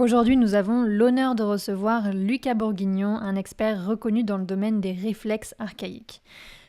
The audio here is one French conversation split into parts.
Aujourd'hui, nous avons l'honneur de recevoir Lucas Bourguignon, un expert reconnu dans le domaine des réflexes archaïques.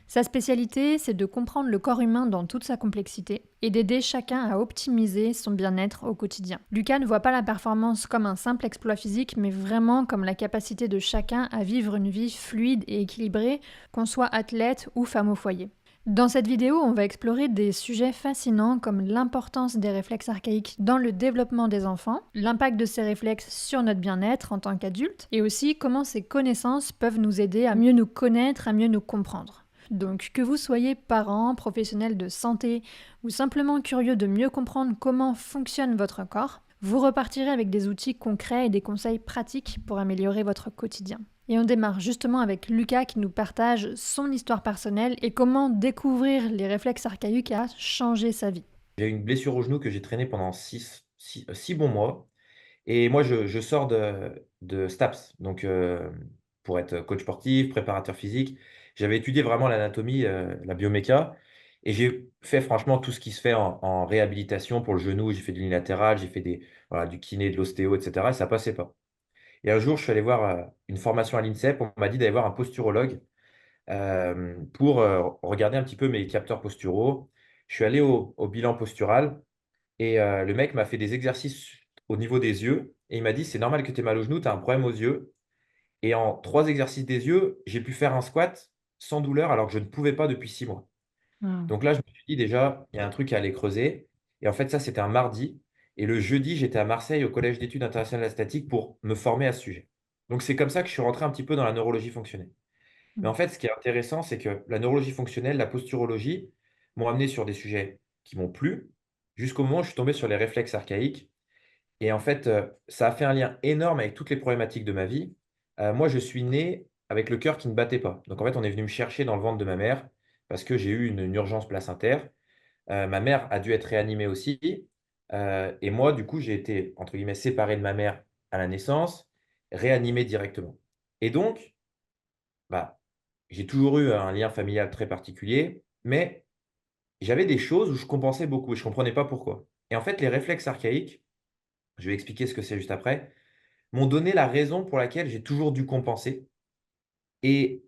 Sa spécialité, c'est de comprendre le corps humain dans toute sa complexité et d'aider chacun à optimiser son bien-être au quotidien. Lucas ne voit pas la performance comme un simple exploit physique, mais vraiment comme la capacité de chacun à vivre une vie fluide et équilibrée, qu'on soit athlète ou femme au foyer. Dans cette vidéo, on va explorer des sujets fascinants comme l'importance des réflexes archaïques dans le développement des enfants, l'impact de ces réflexes sur notre bien-être en tant qu'adulte, et aussi comment ces connaissances peuvent nous aider à mieux nous connaître, à mieux nous comprendre. Donc, que vous soyez parents, professionnels de santé ou simplement curieux de mieux comprendre comment fonctionne votre corps, vous repartirez avec des outils concrets et des conseils pratiques pour améliorer votre quotidien. Et on démarre justement avec Lucas qui nous partage son histoire personnelle et comment découvrir les réflexes archaïques a changé sa vie. J'ai eu une blessure au genou que j'ai traînée pendant 6 bons mois et moi je sors de STAPS, donc pour être coach sportif, préparateur physique. J'avais étudié vraiment l'anatomie, la bioméca et j'ai fait franchement tout ce qui se fait en réhabilitation pour le genou. J'ai fait de l'unilatéral, j'ai fait du kiné, de l'ostéo et cetera et ça passait pas. Et un jour, je suis allé voir, une formation à l'INSEP. On m'a dit d'aller voir un posturologue, pour, regarder un petit peu mes capteurs posturaux. Je suis allé au bilan postural. Et le mec m'a fait des exercices au niveau des yeux et il m'a dit: «C'est normal que tu aies mal au genou, tu as un problème aux yeux» et en 3 exercices des yeux, j'ai pu faire un squat sans douleur alors que je ne pouvais pas depuis 6 mois. Wow. Donc là, je me suis dit: «Déjà, il y a un truc à aller creuser» et en fait, ça, c'était un mardi et le jeudi, j'étais à Marseille au Collège d'études internationales de la statique pour me former à ce sujet. Donc c'est comme ça que je suis rentré un petit peu dans la neurologie fonctionnelle. Mais en fait, ce qui est intéressant, c'est que la neurologie fonctionnelle, la posturologie m'ont amené sur des sujets qui m'ont plu, jusqu'au moment où je suis tombé sur les réflexes archaïques et en fait, ça a fait un lien énorme avec toutes les problématiques de ma vie. Moi, je suis né avec le cœur qui ne battait pas. Donc en fait, on est venu me chercher dans le ventre de ma mère parce que j'ai eu une urgence placentaire. Ma mère a dû être réanimée aussi, et moi, du coup, j'ai été, entre guillemets, «séparé de ma mère» à la naissance, réanimé directement et donc bah, j'ai toujours eu un lien familial très particulier, mais j'avais des choses où je compensais beaucoup et je comprenais pas pourquoi. Et en fait, les réflexes archaïques, je vais expliquer ce que c'est juste après, m'ont donné la raison pour laquelle j'ai toujours dû compenser et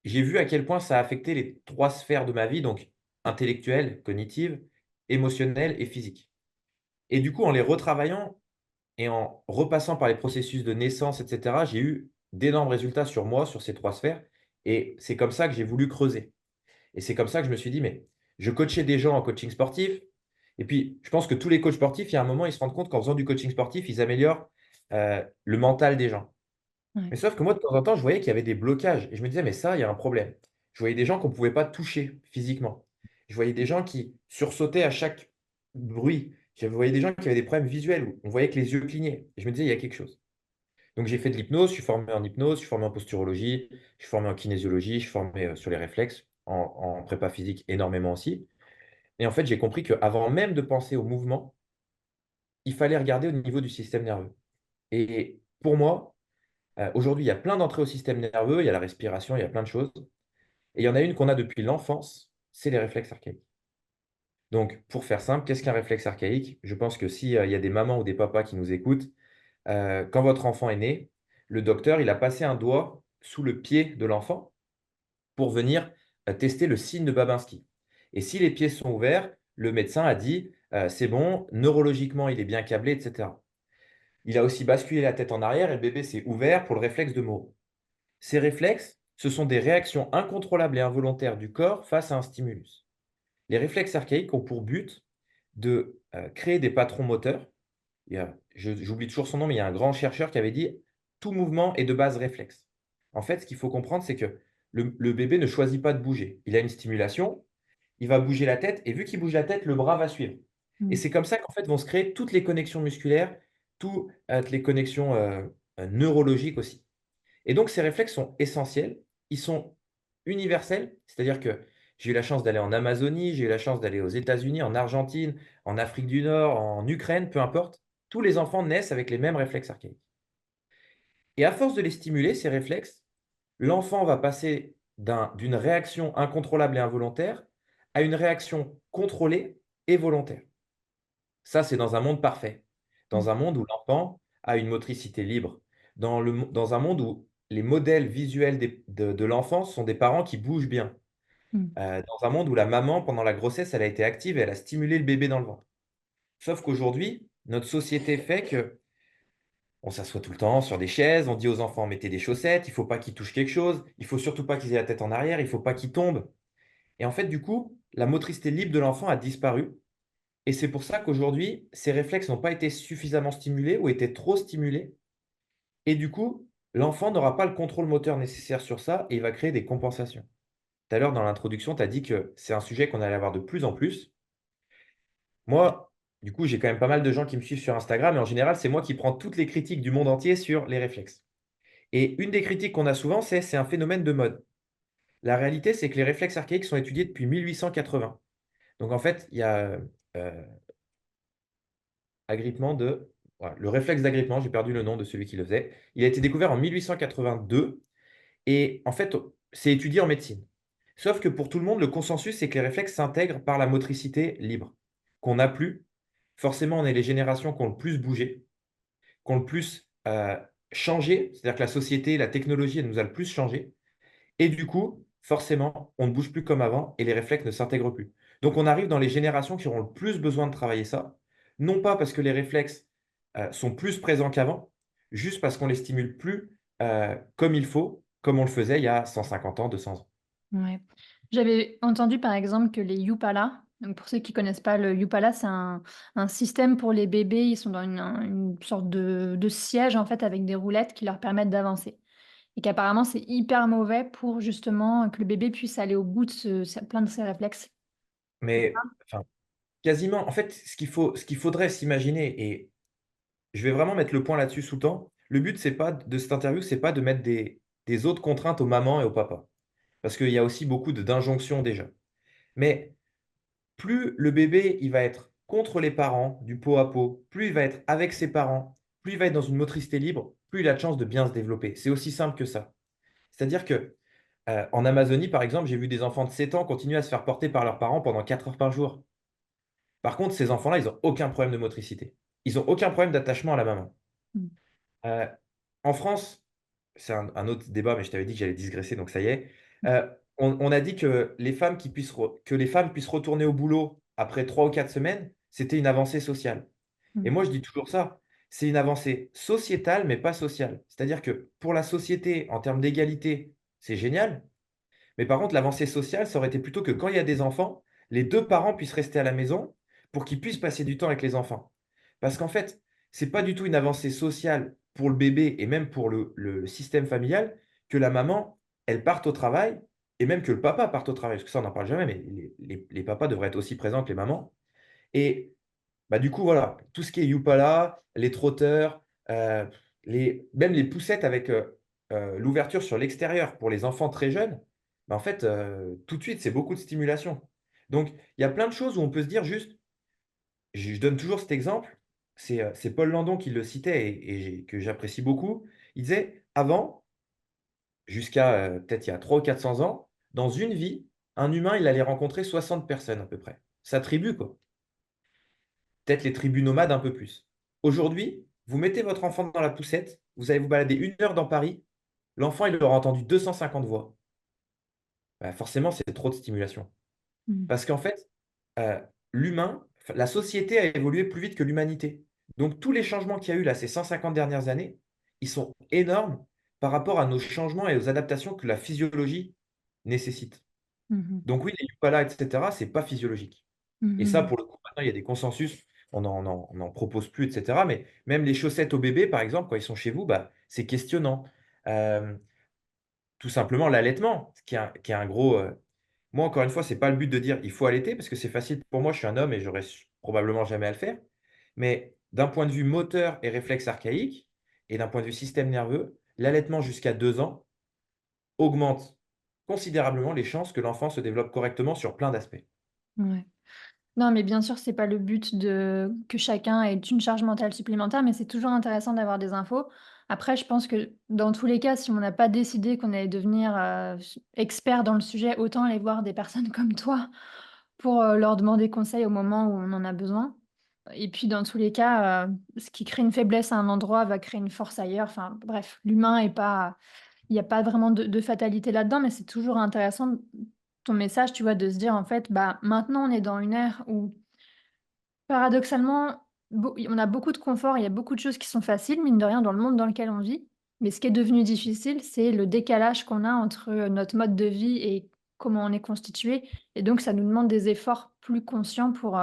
j'ai vu à quel point ça affectait les 3 sphères de ma vie, donc intellectuelle, cognitive, émotionnelle et physique. Et du coup, en les retravaillant et en repassant par les processus de naissance et cetera, j'ai eu d'énormes résultats sur moi, sur ces 3 sphères et c'est comme ça que j'ai voulu creuser. Et c'est comme ça que je me suis dit: «Mais» je coachais des gens en coaching sportif et puis je pense que tous les coachs sportifs, il y a un moment, ils se rendent compte qu'en faisant du coaching sportif, ils améliorent, le mental des gens. Ouais. Mais sauf que moi, de temps en temps, je voyais qu'il y avait des blocages et je me disais: «Mais ça, il y a un problème». Je voyais des gens qu'on ne pouvait pas toucher physiquement. Je voyais des gens qui sursautaient à chaque bruit. Je voyais des gens qui avaient des problèmes visuels où on voyait que les yeux clignaient et je me disais: «Il y a quelque chose». Donc j'ai fait de l'hypnose, je suis formé en hypnose, je suis formé en posturologie, je suis formé en kinésiologie, je suis formé, sur les réflexes, en prépa physique énormément aussi et en fait, j'ai compris qu'avant même de penser au mouvement, il fallait regarder au niveau du système nerveux et pour moi, aujourd'hui, il y a plein d'entrées au système nerveux, il y a la respiration, il y a plein de choses et il y en a une qu'on a depuis l'enfance, c'est les réflexes archaïques. Donc pour faire simple, qu'est-ce qu'un réflexe archaïque? Je pense que si, il y a des mamans ou des papas qui nous écoutent, quand votre enfant est né, le docteur, il a passé un doigt sous le pied de l'enfant pour venir, tester le signe de Babinski et si les pieds sont ouverts, le médecin a dit: «C'est bon, neurologiquement, il est bien câblé» et cetera. Il a aussi basculé la tête en arrière et le bébé s'est ouvert pour le réflexe de Moro. Ces réflexes, ce sont des réactions incontrôlables et involontaires du corps face à un stimulus. Les réflexes archaïques ont pour but de, créer des patrons moteurs. J'oublie toujours son nom, mais il y a un grand chercheur qui avait dit: «Tout mouvement est de base réflexe». En fait, ce qu'il faut comprendre, c'est que le bébé ne choisit pas de bouger. Il a une stimulation, il va bouger la tête et vu qu'il bouge la tête, le bras va suivre et Mm. c'est comme ça qu'en fait vont se créer toutes les connexions musculaires, toutes les connexions, neurologiques aussi et donc ces réflexes sont essentiels, ils sont universels, c'est-à-dire que j'ai eu la chance d'aller en Amazonie, j'ai eu la chance d'aller aux États-Unis, en Argentine, en Afrique du Nord, en Ukraine, peu importe. Tous les enfants naissent avec les mêmes réflexes archaïques et à force de les stimuler, ces réflexes, l'enfant va passer d'une réaction incontrôlable et involontaire à une réaction contrôlée et volontaire. Ça, c'est dans un monde parfait. Mm. Dans un monde où l'enfant à une motricité libre, dans un monde où les modèles visuels de l'enfant sont des parents qui bougent bien, Mmh. dans un monde où la maman, pendant la grossesse, elle a été active et elle a stimulé le bébé dans le ventre. Sauf qu'aujourd'hui, notre société fait que on s'assoit tout le temps sur des chaises, on dit aux enfants: «Mettez des chaussettes, il faut pas qu'ils touchent quelque chose, il faut surtout pas qu'ils aient la tête en arrière, il faut pas qu'ils tombent». Et en fait, du coup, la motricité libre de l'enfant a disparu et c'est pour ça qu'aujourd'hui, ces réflexes n'ont pas été suffisamment stimulés ou étaient trop stimulés et du coup, l'enfant n'aura pas le contrôle moteur nécessaire sur ça et il va créer des compensations. Tout à l'heure, dans l'introduction, tu as dit que c'est un sujet qu'on allait avoir de plus en plus. Moi, du coup, j'ai quand même pas mal de gens qui me suivent sur Instagram et en général, c'est moi qui prends toutes les critiques du monde entier sur les réflexes. Et une des critiques qu'on a souvent, c'est un phénomène de mode. La réalité, c'est que les réflexes archaïques sont étudiés depuis 1880. Donc en fait, il y a, agrippement de voilà, le réflexe d'agrippement, j'ai perdu le nom de celui qui le faisait. Il a été découvert en 1882 et en fait, c'est étudié en médecine. Sauf que pour tout le monde, le consensus, c'est que les réflexes s'intègrent par la motricité libre, qu'on n'a plus. Forcément, on est les générations qui ont le plus bougé, qui ont le plus, changé. C'est-à-dire que la société, la technologie, elle nous a le plus changé. Et du coup, forcément, on ne bouge plus comme avant et les réflexes ne s'intègrent plus. Donc on arrive dans les générations qui auront le plus besoin de travailler ça, non pas parce que les réflexes, sont plus présents qu'avant, juste parce qu'on les stimule plus, comme il faut, comme on le faisait il y a 150 ans, 200 ans. Ouais. J'avais entendu par exemple que les Yupala, donc pour ceux qui connaissent pas le Yupala, c'est un système pour les bébés, ils sont dans une sorte de siège en fait avec des roulettes qui leur permettent d'avancer et qu'apparemment c'est hyper mauvais pour justement que le bébé puisse aller au bout de plein de ses réflexes. Mais enfin, quasiment en fait, ce qu'il faudrait s'imaginer et je vais vraiment mettre le point là-dessus sous temps, le but c'est pas de cette interview, c'est pas de mettre des autres contraintes aux mamans et aux papas. Parce qu'il y a aussi beaucoup d'injonctions déjà. Mais plus le bébé, il va être contre les parents, du pot à pot, plus il va être avec ses parents, plus il va être dans une motricité libre, plus il a de chances de bien se développer. C'est aussi simple que ça. C'est-à-dire que, en Amazonie, par exemple, j'ai vu des enfants de 7 ans continuer à se faire porter par leurs parents pendant 4 heures par jour. Par contre, ces enfants-là, ils ont aucun problème de motricité. Ils ont aucun problème d'attachement à la maman. Mmh. Heu, En France, c'est un autre débat, mais je t'avais dit que j'allais digresser, donc ça y est. On a dit que les femmes puissent retourner au boulot après 3 ou 4 semaines, c'était une avancée sociale. Et Mmh. moi, je dis toujours ça, c'est une avancée sociétale, mais pas sociale. C'est-à-dire que pour la société, en termes d'égalité, c'est génial, mais par contre, l'avancée sociale, ça aurait été plutôt que quand il y a des enfants, les 2 parents puissent rester à la maison pour qu'ils puissent passer du temps avec les enfants. Parce qu'en fait, c'est pas du tout une avancée sociale pour le bébé et même pour le système familial que la maman, elle parte au travail et même que le papa parte au travail. Parce que ça, on n'en parle jamais, mais les papas devraient être aussi présents que les mamans et bah, du coup, voilà, tout ce qui est Youpala, les trotteurs, même les poussettes avec, l'ouverture sur l'extérieur pour les enfants très jeunes, bah, en fait, tout de suite, c'est beaucoup de stimulation. Donc il y a plein de choses où on peut se dire juste je donne toujours cet exemple, c'est Paul Landon qui le citait que j'apprécie beaucoup. Il disait: «Avant, jusqu'à, peut-être il y a 300 ou 400 ans, dans une vie, un humain, il allait rencontrer 60 personnes à peu près. Sa tribu, quoi. Peut-être les tribus nomades un peu plus. Aujourd'hui, vous mettez votre enfant dans la poussette, vous allez vous balader 1 heure dans Paris, l'enfant, il aura entendu 250 voix. Bah, forcément, c'est trop de stimulation. Mmh. Parce qu'en fait, heu, la société a évolué plus vite que l'humanité. Donc tous les changements qu'il y a eu là, ces 150 dernières années, ils sont énormes par rapport à nos changements et aux adaptations que la physiologie nécessite. Mmh. Donc oui, les Yupala et cetera, c'est pas physiologique. Et ça, Mmh. pour le coup, maintenant, il y a des consensus, on n'en propose plus et cetera, mais même les chaussettes aux bébés, par exemple, quand ils sont chez vous, bah, c'est questionnant. Hem, Tout simplement l'allaitement, qui est un gros, moi, encore une fois, c'est pas le but de dire: «Il faut allaiter» parce que c'est facile pour moi, je suis un homme et j'aurais probablement jamais à le faire. Mais d'un point de vue moteur et réflexe archaïque et d'un point de vue système nerveux, l'allaitement jusqu'à 2 ans augmente considérablement les chances que l'enfant se développe correctement sur plein d'aspects. Ouais. Non, mais bien sûr, c'est pas le but de que chacun ait une charge mentale supplémentaire, mais c'est toujours intéressant d'avoir des infos. Après, je pense que dans tous les cas, si on n'a pas décidé qu'on allait devenir, expert dans le sujet, autant aller voir des personnes comme toi pour, leur demander conseil au moment où on en a besoin. Et puis dans tous les cas, ce qui crée une faiblesse à un endroit va créer une force ailleurs. Enfin bref, l'humain est pas il y a pas vraiment de fatalité là-dedans, mais c'est toujours intéressant ton message, tu vois, de se dire en fait, bah, maintenant on est dans une ère où paradoxalement, on a beaucoup de confort, il y a beaucoup de choses qui sont faciles, mine de rien, dans le monde dans lequel on vit. Mais ce qui est devenu difficile, c'est le décalage qu'on a entre, notre mode de vie et comment on est constitué. Et donc ça nous demande des efforts plus conscients pour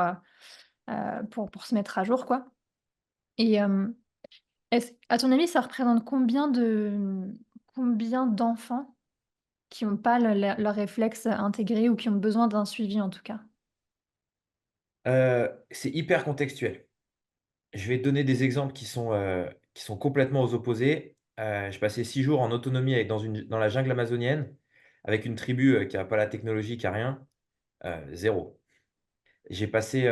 se mettre à jour, quoi. Et est-ce à ton avis, ça représente combien d'enfants qui ont pas leurs réflexes intégrés ou qui ont besoin d'un suivi, en tout cas? C'est hyper contextuel. Je vais te donner des exemples qui sont complètement aux opposés. Je passais 6 jours en autonomie dans la jungle amazonienne avec une tribu, qui a pas la technologie, qui a rien, 0. J'ai passé,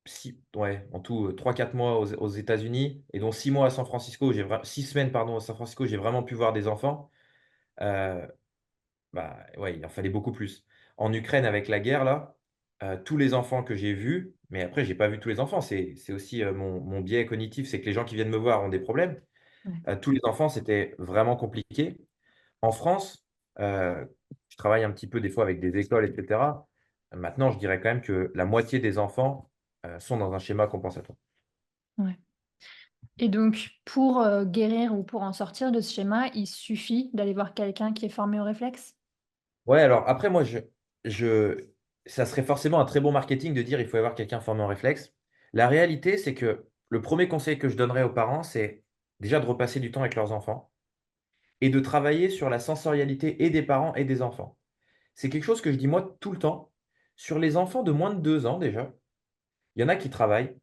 6 ouais, en tout, 3-4 mois aux États-Unis et dont 6 mois à San Francisco. 6 semaines, pardon, à San Francisco, j'ai vraiment pu voir des enfants. Heu, Bah, ouais, il en fallait beaucoup plus. En Ukraine, avec la guerre là, tous les enfants que j'ai vus, mais après j'ai pas vu tous les enfants, c'est aussi, mon biais cognitif, c'est que les gens qui viennent me voir ont des problèmes. Ouais. Tous les enfants, c'était vraiment compliqué. En France, je travaille un petit peu des fois avec des écoles et cetera. Maintenant, je dirais quand même que la moitié des enfants, sont dans un schéma compensatoire. Ouais. Et donc pour, guérir ou pour en sortir de ce schéma, il suffit d'aller voir quelqu'un qui est formé au réflexe? Ouais, alors après moi je ça serait forcément un très bon marketing de dire: «Il faut y avoir quelqu'un formé en réflexe». La réalité, c'est que le premier conseil que je donnerais aux parents, c'est déjà de repasser du temps avec leurs enfants et de travailler sur la sensorialité et des parents et des enfants. C'est quelque chose que je dis moi tout le temps. Sur les enfants de moins de 2 ans déjà, il y en a qui travaillent.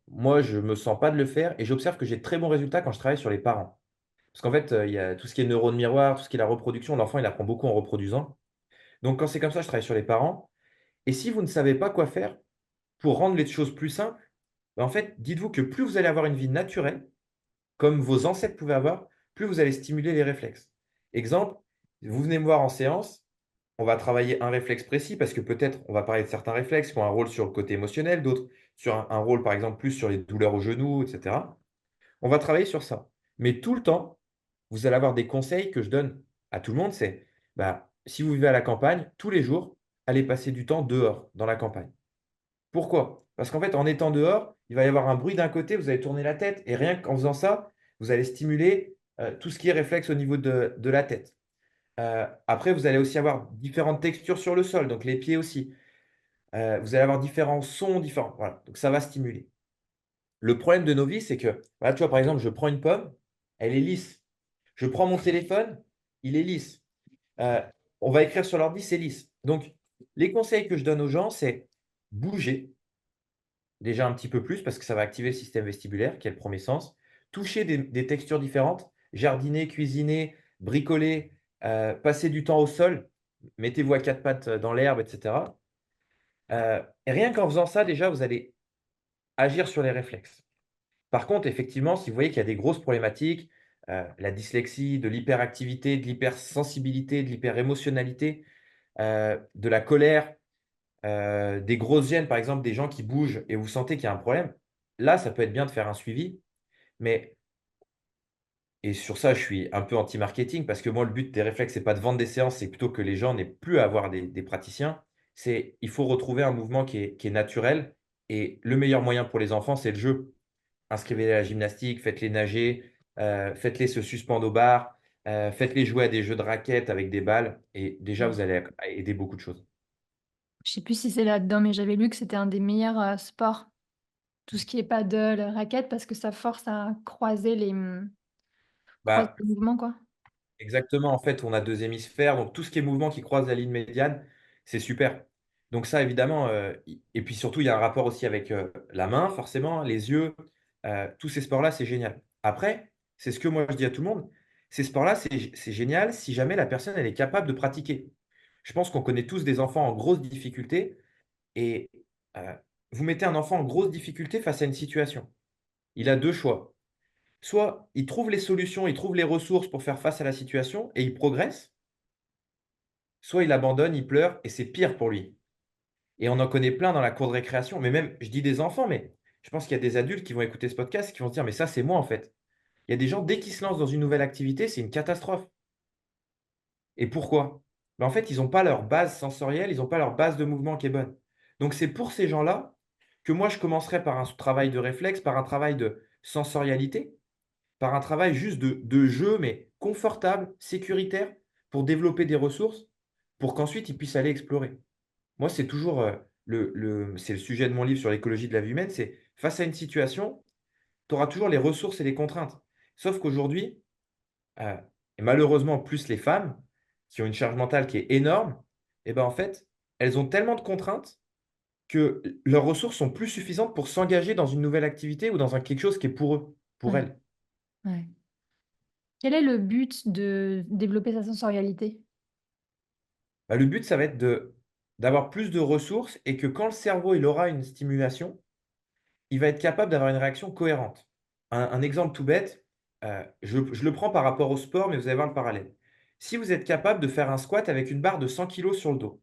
Moi je me sens pas de le faire et j'observe que j'ai de très bons résultats quand je travaille sur les parents. Parce qu'en fait, il y a tout ce qui est neurones miroirs, tout ce qui est la reproduction, l'enfant il apprend beaucoup en reproduisant. Donc quand c'est comme ça, je travaille sur les parents. Et si vous ne savez pas quoi faire pour rendre les choses plus simples, bah, en fait, dites-vous que plus vous allez avoir une vie naturelle, comme vos ancêtres pouvaient avoir, plus vous allez stimuler les réflexes. Exemple, vous venez me voir en séance, on va travailler un réflexe précis parce que peut-être on va parler de certains réflexes qui ont un rôle sur le côté émotionnel, d'autres sur un rôle par exemple plus sur les douleurs au genou, et cetera. On va travailler sur ça. Mais tout le temps, vous allez avoir des conseils que je donne à tout le monde, c'est, bah, si vous vivez à la campagne, tous les jours, allez passer du temps dehors, dans la campagne. Pourquoi? Parce qu'en fait, en étant dehors, il va y avoir un bruit d'un côté, vous allez tourner la tête et rien qu'en faisant ça, vous allez stimuler, tout ce qui est réflexe au niveau de la tête. Après, vous allez aussi avoir différentes textures sur le sol, donc les pieds aussi. Vous allez avoir différents sons différents, voilà, donc ça va stimuler. Le problème de nos vies, c'est que, voilà, tu vois, par exemple, je prends une pomme, elle est lisse. Je prends mon téléphone, il est lisse. Heu, on va écrire sur l'ordi, c'est lisse. Donc les conseils que je donne aux gens, c'est bouger, déjà un petit peu plus parce que ça va activer le système vestibulaire qui est le premier sens. Toucher des textures différentes, jardiner, cuisiner, bricoler, passer du temps au sol. Mettez-vous à 4 pattes, dans l'herbe et cetera. Et rien qu'en faisant ça, déjà, vous allez agir sur les réflexes. Par contre, effectivement, si vous voyez qu'il y a des grosses problématiques, la dyslexie, de l'hyperactivité, de l'hypersensibilité, de l'hyperémotionnalité, de la colère, des grosses gênes, par exemple, des gens qui bougent et vous sentez qu'il y a un problème, là, ça peut être bien de faire un suivi. Mais et sur ça, je suis un peu anti-marketing parce que moi, le but des réflexes, c'est pas de vendre des séances, c'est plutôt que les gens n'aient plus à avoir des praticiens. C'est il faut retrouver un mouvement qui est naturel et le meilleur moyen pour les enfants, c'est le jeu. Inscrivez-les à la gymnastique, faites-les nager, faites-les se suspendre au bar, faites-les jouer à des jeux de raquettes avec des balles et déjà Ouais. vous allez aider beaucoup de choses. Je sais plus si c'est là-dedans, mais j'avais lu que c'était un des meilleurs, sports, tout ce qui est paddle, raquette, parce que ça force à croiser Bah, les mouvements, quoi. exactement, en fait, on a 2 hémisphères, donc tout ce qui est mouvement qui croise la ligne médiane, c'est super. Donc ça évidemment, i et puis surtout, il y a un rapport aussi avec, la main forcément, les yeux, tous ces sports-là, c'est génial. Après, c'est ce que moi je dis à tout le monde, ces sports-là, c'est génial si jamais la personne, elle est capable de pratiquer. Je pense qu'on connaît tous des enfants en grosse difficulté et heu, vous mettez un enfant en grosse difficulté face à une situation. Il a 2 choix. Soit il trouve les solutions, il trouve les ressources pour faire face à la situation et il progresse, soit il abandonne, il pleure et c'est pire pour lui. Et on en connaît plein dans la cour de récréation, mais même, je dis des enfants, mais je pense qu'il y a des adultes qui vont écouter ce podcast et qui vont se dire, mais ça, c'est moi en fait. Il y a des gens, dès qu'ils se lancent dans une nouvelle activité, c'est une catastrophe. Et pourquoi? Ben, en fait, ils n'ont pas leur base sensorielle, ils n'ont pas leur base de mouvement qui est bonne. Donc c'est pour ces gens-là que moi, je commencerai par un travail de réflexe, par un travail de sensorialité, par un travail juste de jeu, mais confortable, sécuritaire, pour développer des ressources, pour qu'ensuite ils puissent aller explorer. Moi, c'est toujours, c'est le sujet de mon livre sur l'écologie de la vie humaine, c'est face à une situation, tu auras toujours les ressources et les contraintes. Sauf qu'aujourd'hui, heu et malheureusement plus les femmes, qui ont une charge mentale qui est énorme, et ben, en fait, elles ont tellement de contraintes que leurs ressources sont plus suffisantes pour s'engager dans une nouvelle activité ou dans quelque chose qui est pour eux, pour Ouais, elles. ouais. Quel est le but de développer sa sensorialité? Bah, le but, ça va être d'avoir plus de ressources et que quand le cerveau, il aura une stimulation, il va être capable d'avoir une réaction cohérente. Un exemple tout bête, je le prends par rapport au sport, mais vous allez voir le parallèle. Si vous êtes capable de faire un squat avec une barre de 100 kilos sur le dos,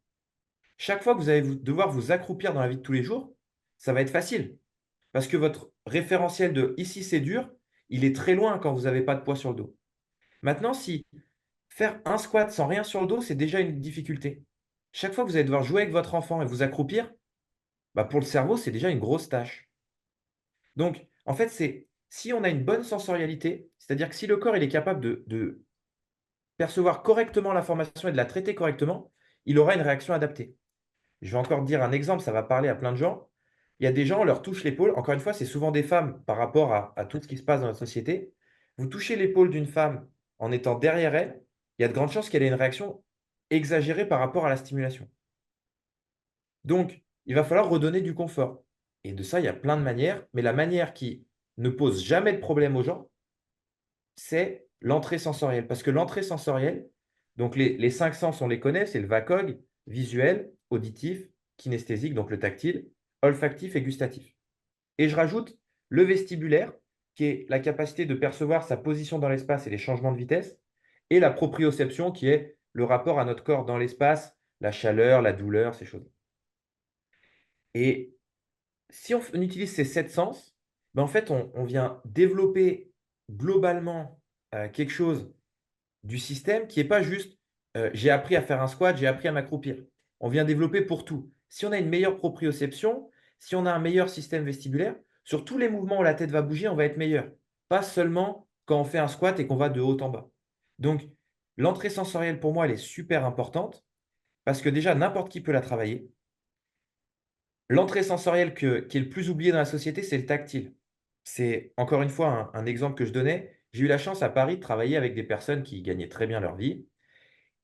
chaque fois que vous allez devoir vous accroupir dans la vie de tous les jours, ça va être facile. Parce que votre référentiel de ici c'est dur, il est très loin quand vous n'avez pas de poids sur le dos. Maintenant, si faire un squat sans rien sur le dos, c'est déjà une difficulté. Chaque fois que vous allez devoir jouer avec votre enfant et vous accroupir, bah pour le cerveau, c'est déjà une grosse tâche. Donc, en fait, c'est si on a une bonne sensorialité, c'est-à-dire que si le corps il est capable de percevoir correctement l'information et de la traiter correctement, il aura une réaction adaptée. Je vais encore dire un exemple, ça va parler à plein de gens. Il y a des gens, on leur touche l'épaule. Encore une fois, c'est souvent des femmes par rapport à tout ce qui se passe dans notre société. Vous touchez l'épaule d'une femme en étant derrière elle, il y a de grandes chances qu'elle ait une réaction exagérée par rapport à la stimulation. Donc, il va falloir redonner du confort. Et de ça, il y a plein de manières, mais la manière qui ne pose jamais de problème aux gens, c'est l'entrée sensorielle. Parce que l'entrée sensorielle, donc les 5 sens, on les connaît, c'est le VACOG, visuel, auditif, kinesthésique, donc le tactile, olfactif et gustatif. Et je rajoute le vestibulaire, qui est la capacité de percevoir sa position dans l'espace et les changements de vitesse, et la proprioception, qui est le rapport à notre corps dans l'espace, la chaleur, la douleur, ces choses. Et si on utilise ces 7 sens, ben, en fait, on vient développer globalement, quelque chose du système qui est pas juste, j'ai appris à faire un squat, j'ai appris à m'accroupir. On vient développer pour tout. Si on a une meilleure proprioception, si on a un meilleur système vestibulaire, sur tous les mouvements où la tête va bouger, on va être meilleur. Pas seulement quand on fait un squat et qu'on va de haut en bas. Donc l'entrée sensorielle pour moi, elle est super importante parce que déjà n'importe qui peut la travailler. L'entrée sensorielle qui est le plus oubliée dans la société, c'est le tactile. C'est encore une fois un exemple que je donnais. J'ai eu la chance à Paris de travailler avec des personnes qui gagnaient très bien leur vie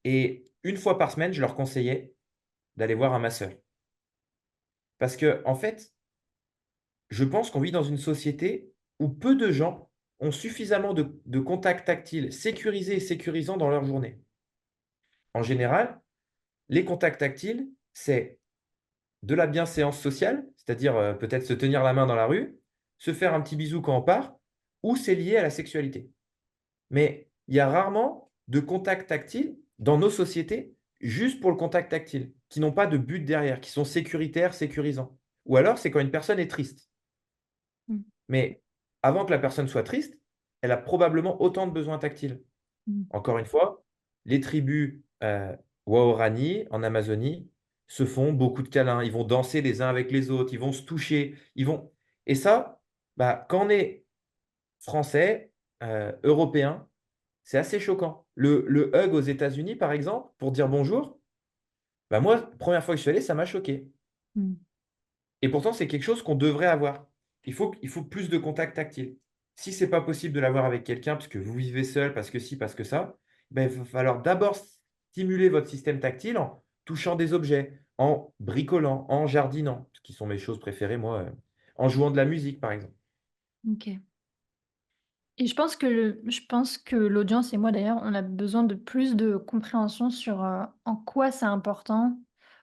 et une fois par semaine, je leur conseillais d'aller voir un masseur. Parce que en fait, je pense qu'on vit dans une société où peu de gens ont suffisamment de contacts tactiles sécurisés et sécurisants dans leur journée. En général, les contacts tactiles, c'est de la bienséance sociale, c'est-à-dire, peut-être se tenir la main dans la rue, se faire un petit bisou quand on part, ou c'est lié à la sexualité. Mais il y a rarement de contact tactile dans nos sociétés, juste pour le contact tactile, qui n'ont pas de but derrière, qui sont sécuritaires, sécurisants. Ou alors, c'est quand une personne est triste. Mmh. Mais avant que la personne soit triste, elle a probablement autant de besoins tactiles. Mmh. Encore une fois, les tribus, Waorani, en Amazonie, se font beaucoup de câlins. Ils vont danser les uns avec les autres, ils vont se toucher, ils vont et ça, bah, quand on est français, européen, c'est assez choquant. Le hug aux États-Unis, par exemple, pour dire bonjour, bah, moi, première fois que je suis allé, ça m'a choqué Mmh. et pourtant, c'est quelque chose qu'on devrait avoir. Il faut plus de contact tactile. Si c'est pas possible de l'avoir avec quelqu'un parce que vous vivez seul, parce que ci, parce que ça, ben, il va falloir d'abord stimuler votre système tactile en touchant des objets, en bricolant, en jardinant, ce qui sont mes choses préférées moi, en jouant de la musique, par exemple. OK. Et je pense que l'audience et moi d'ailleurs, on a besoin de plus de compréhension sur, en quoi c'est important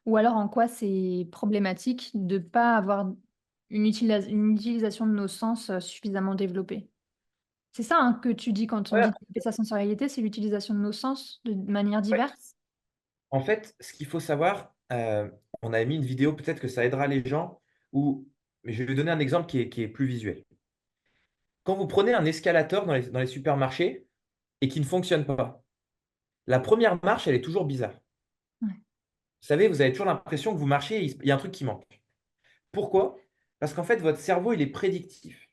ou alors en quoi c'est problématique de pas avoir une utilisation de nos sens, suffisamment développée. C'est ça, hein, que tu dis quand on Ouais, dit développer sa sensorialité, c'est l'utilisation de nos sens de manière ouais. diverse? En fait, ce qu'il faut savoir, on avait mis une vidéo, peut-être que ça aidera les gens, où mais je vais donner un exemple qui est plus visuel. Quand vous prenez un escalator dans les supermarchés et qui ne fonctionne pas, la première marche, elle est toujours bizarre. Ouais. Vous savez, vous avez toujours l'impression que vous marchez et il y a un truc qui manque. Pourquoi? Parce qu'en fait, votre cerveau, il est prédictif.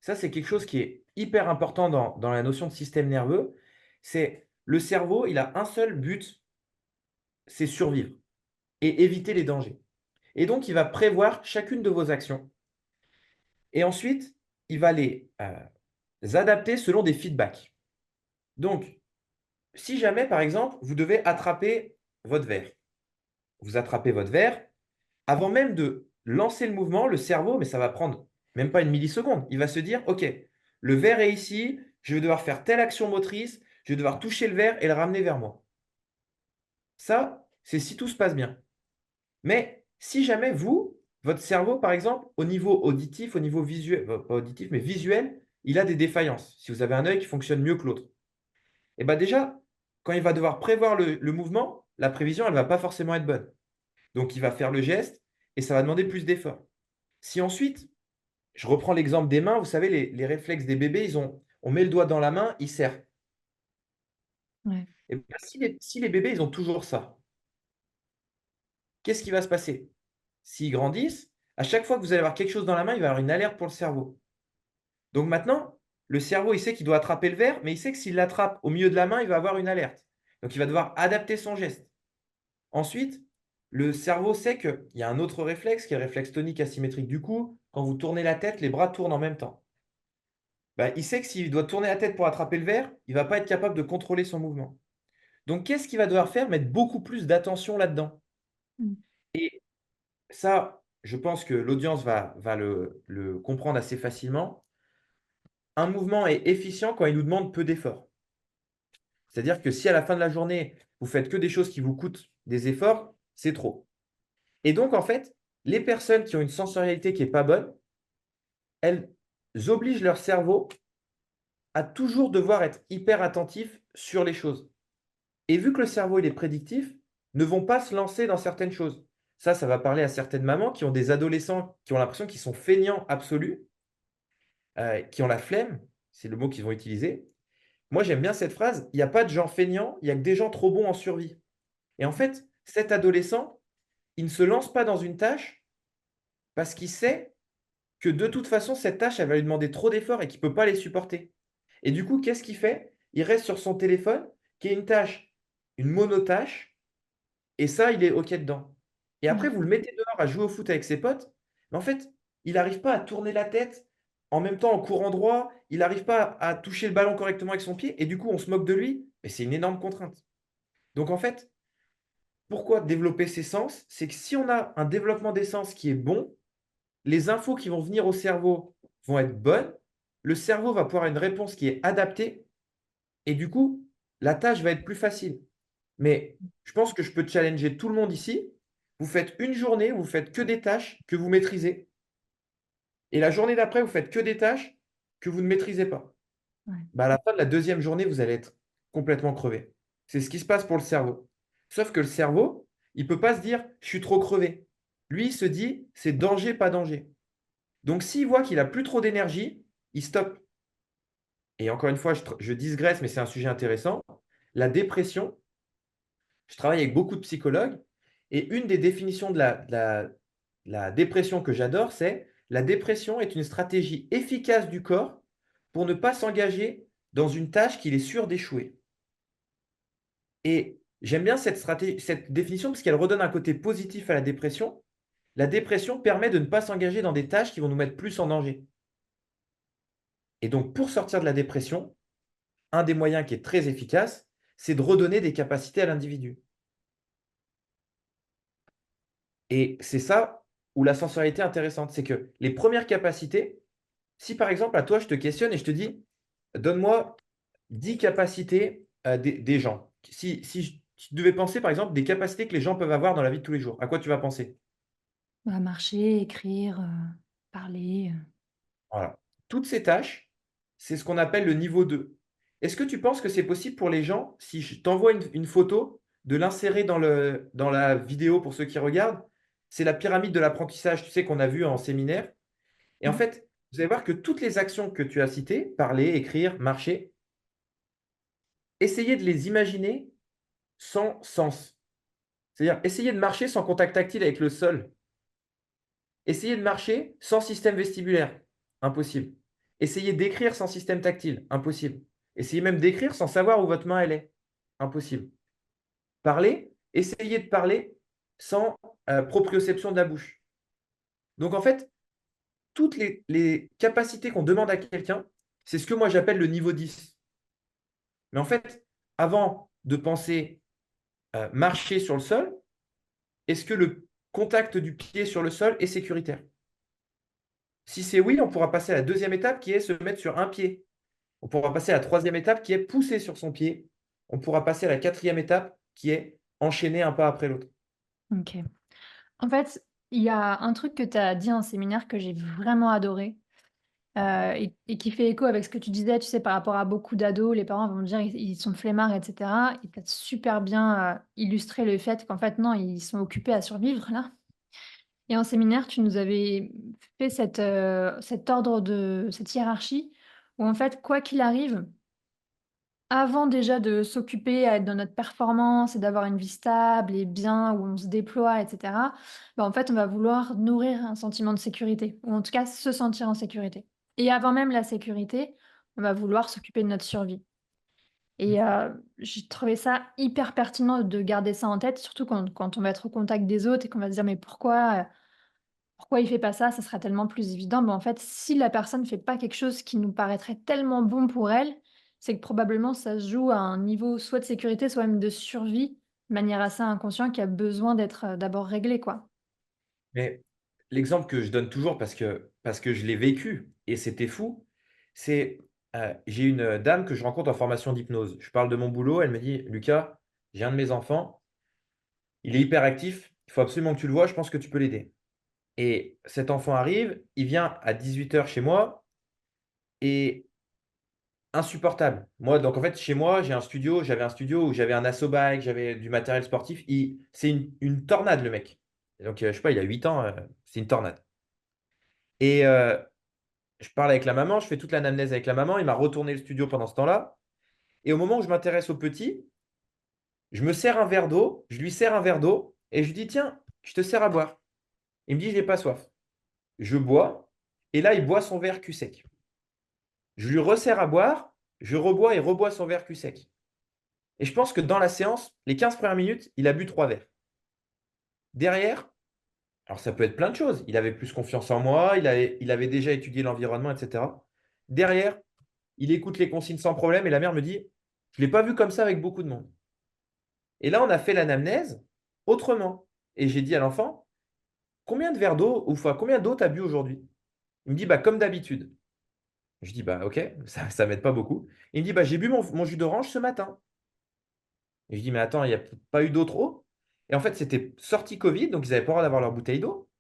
Ça, c'est quelque chose qui est hyper important dans la notion de système nerveux. C'est le cerveau, il a un seul but, c'est survivre et éviter les dangers. Et donc, il va prévoir chacune de vos actions et ensuite, il va les adapter selon des feedbacks. Donc, si jamais, par exemple, vous devez attraper votre verre, vous attrapez votre verre, avant même de lancer le mouvement, le cerveau, mais ça va prendre même pas une milliseconde, il va se dire: «OK, le verre est ici, je vais devoir faire telle action motrice, je vais devoir toucher le verre et le ramener vers moi». Ça, c'est si tout se passe bien. Mais si jamais vous, votre cerveau, par exemple, au niveau auditif, au niveau visuel, pas auditif, mais visuel, il a des défaillances. Si vous avez un œil qui fonctionne mieux que l'autre, et ben déjà, quand il va devoir prévoir le mouvement, la prévision, elle ne va pas forcément être bonne. Donc il va faire le geste et ça va demander plus d'efforts. Si ensuite, je reprends l'exemple des mains, vous savez, les réflexes des bébés, on met le doigt dans la main, il serre. Ouais. Et ben, si les bébés, ils ont toujours ça, qu'est-ce qui va se passer? S'ils grandissent, à chaque fois que vous allez avoir quelque chose dans la main, il va y avoir une alerte pour le cerveau. Donc maintenant, le cerveau, il sait qu'il doit attraper le verre, mais il sait que s'il l'attrape au milieu de la main, il va avoir une alerte. Donc il va devoir adapter son geste. Ensuite, le cerveau sait qu'il y a un autre réflexe qui est le réflexe tonique asymétrique du cou. Quand vous tournez la tête, les bras tournent en même temps. Bah, il sait que s'il doit tourner la tête pour attraper le verre, il ne va pas être capable de contrôler son mouvement. Donc qu'est-ce qu'il va devoir faire? Mettre beaucoup plus d'attention là-dedans. Mmh. Et ça, je pense que l'audience va le comprendre assez facilement. Un mouvement est efficient quand il nous demande peu d'efforts. C'est-à-dire que si à la fin de la journée, vous faites que des choses qui vous coûtent des efforts, c'est trop. Et donc, en fait, les personnes qui ont une sensorialité qui est pas bonne, elles obligent leur cerveau à toujours devoir être hyper attentif sur les choses. Et vu que le cerveau, il est prédictif, ne vont pas se lancer dans certaines choses. Ça va parler à certaines mamans qui ont des adolescents qui ont l'impression qu'ils sont feignants absolus, qui ont la flemme, c'est le mot qu'ils vont utiliser. Moi, j'aime bien cette phrase: «Il n'y a pas de gens feignants, il y a que des gens trop bons en survie». Et en fait, cet adolescent, il ne se lance pas dans une tâche parce qu'il sait que de toute façon, cette tâche, elle va lui demander trop d'efforts et qu'il ne peut pas les supporter. Et du coup, qu'est-ce qu'il fait? Il reste sur son téléphone, qui est une tâche, une monotâche, et ça, il est OK dedans. Et après, Ouais. vous le mettez dehors à jouer au foot avec ses potes, mais en fait, il n'arrive pas à tourner la tête en même temps en courant droit, il n'arrive pas à toucher le ballon correctement avec son pied, et du coup, on se moque de lui, et c'est une énorme contrainte. Donc en fait, pourquoi développer ses sens? C'est que si on a un développement des sens qui est bon, les infos qui vont venir au cerveau vont être bonnes, le cerveau va pouvoir avoir une réponse qui est adaptée et du coup, la tâche va être plus facile. Mais je pense que je peux challenger tout le monde ici. Vous faites une journée où vous faites que des tâches que vous maîtrisez et la journée d'après, vous faites que des tâches que vous ne maîtrisez pas. Ouais. Bah, à la fin de la deuxième journée, vous allez être complètement crevé. C'est ce qui se passe pour le cerveau. Sauf que le cerveau, il ne peut pas se dire: «Je suis trop crevé». Lui, il se dit: «C'est danger, pas danger». Donc s'il voit qu'il a plus trop d'énergie, il stoppe. Et encore une fois, je digresse, mais c'est un sujet intéressant. La dépression, je travaille avec beaucoup de psychologues et une des définitions de la dépression que j'adore, c'est: «La dépression est une stratégie efficace du corps pour ne pas s'engager dans une tâche qu'il est sûr d'échouer». Et j'aime bien cette définition parce qu'elle redonne un côté positif à la dépression. La dépression permet de ne pas s'engager dans des tâches qui vont nous mettre plus en danger. Et donc pour sortir de la dépression, un des moyens qui est très efficace, c'est de redonner des capacités à l'individu. Et c'est ça où la sensorialité est intéressante. C'est que les premières capacités, si par exemple à toi je te questionne et je te dis: «Donne-moi 10 capacités, des gens». Si tu devais penser par exemple des capacités que les gens peuvent avoir dans la vie de tous les jours, à quoi tu vas penser? Bah, marcher, écrire, parler, Voilà. Toutes ces tâches, c'est ce qu'on appelle le niveau 2. Est-ce que tu penses que c'est possible pour les gens, si je t'envoie une photo de l'insérer dans la vidéo pour ceux qui regardent. C'est la pyramide de l'apprentissage, tu sais, qu'on a vu en séminaire. Et en Mm. fait, vous allez voir que toutes les actions que tu as citées, parler, écrire, marcher, essayez de les imaginer sans sens. C'est-à-dire, essayez de marcher sans contact tactile avec le sol. Essayez de marcher sans système vestibulaire. Impossible. Essayez d'écrire sans système tactile. Impossible. Essayez même d'écrire sans savoir où votre main elle est. Impossible. Parler, essayez de parler sans proprioception de la bouche. Donc en fait, toutes les capacités qu'on demande à quelqu'un, c'est ce que moi j'appelle le niveau 10. Mais en fait, avant de penser marcher sur le sol, est-ce que le contact du pied sur le sol est sécuritaire? Si c'est oui, on pourra passer à la deuxième étape qui est se mettre sur un pied. On pourra passer à la troisième étape qui est pousser sur son pied. On pourra passer à la quatrième étape qui est enchaîner un pas après l'autre. Ok. En fait, il y a un truc que tu as dit en séminaire que j'ai vraiment adoré. Et qui fait écho avec ce que tu disais, tu sais, par rapport à beaucoup d'ados, les parents vont me dire: «Ils sont flemmards» et cetera, et tu as super bien, illustré le fait qu'en fait, non, ils sont occupés à survivre là. Et en séminaire, tu nous avais fait cet ordre de cette hiérarchie où en fait, quoi qu'il arrive, avant déjà de s'occuper à être dans notre performance et d'avoir une vie stable et bien, où on se déploie et cetera, bah, en fait, on va vouloir nourrir un sentiment de sécurité ou en tout cas se sentir en sécurité. Et avant même la sécurité, on va vouloir s'occuper de notre survie. Mmh. Et j'ai trouvé ça hyper pertinent de garder ça en tête, surtout quand on va être au contact des autres et qu'on va se dire: «Mais pourquoi il fait pas ça?» Ça sera tellement plus évident. Mais en fait, si la personne fait pas quelque chose qui nous paraîtrait tellement bon pour elle, c'est que probablement ça se joue à un niveau soit de sécurité, soit même de survie, de manière assez inconsciente, qui a besoin d'être, d'abord réglé, quoi. Mais l'exemple que je donne toujours parce que je l'ai vécu et c'était fou, c'est, j'ai une dame que je rencontre en formation d'hypnose. Je parle de mon boulot, elle me dit: «Lucas, j'ai un de mes enfants, il est hyperactif, il faut absolument que tu le vois, je pense que tu peux l'aider». Et cet enfant arrive, il vient à 18h chez moi et insupportable. Moi, donc en fait, chez moi, j'avais un studio où j'avais un asso bike, j'avais du matériel sportif. C'est une tornade, le mec. Et donc, je sais pas, il a 8 ans, c'est une tornade. Et je parle avec la maman, je fais toute l'anamnèse avec la maman. Il m'a retourné le studio pendant ce temps-là. Et au moment où je m'intéresse au petit, je me sers un verre d'eau, je lui sers un verre d'eau et je lui dis: «Tiens, je te sers à boire». Il me dit: «Je n'ai pas soif». Je bois et là, il boit son verre cul sec. Je lui resserre à boire, je rebois et rebois son verre cul sec. Et je pense que dans la séance, les 15 premières minutes, il a bu 3 verres. Derrière, alors ça peut être plein de choses. Il avait plus confiance en moi, il avait déjà étudié l'environnement, et cetera. Derrière, il écoute les consignes sans problème et la mère me dit: «Je ne l'ai pas vu comme ça avec beaucoup de monde». Et là, on a fait l'anamnèse autrement et j'ai dit à l'enfant: «Combien de verres d'eau ou enfin, combien d'eau tu as bu aujourd'hui?» Il me dit: «Bah, comme d'habitude». Je dis: «Bah, OK, ça m'aide pas beaucoup». Il me dit: «Bah, j'ai bu mon jus d'orange ce matin». Et je dis: «Mais attends, il y a pas eu d'autre eau?» Et en fait, c'était sortie covid, donc ils avaient pas le droit d'avoir leur bouteille d'eau.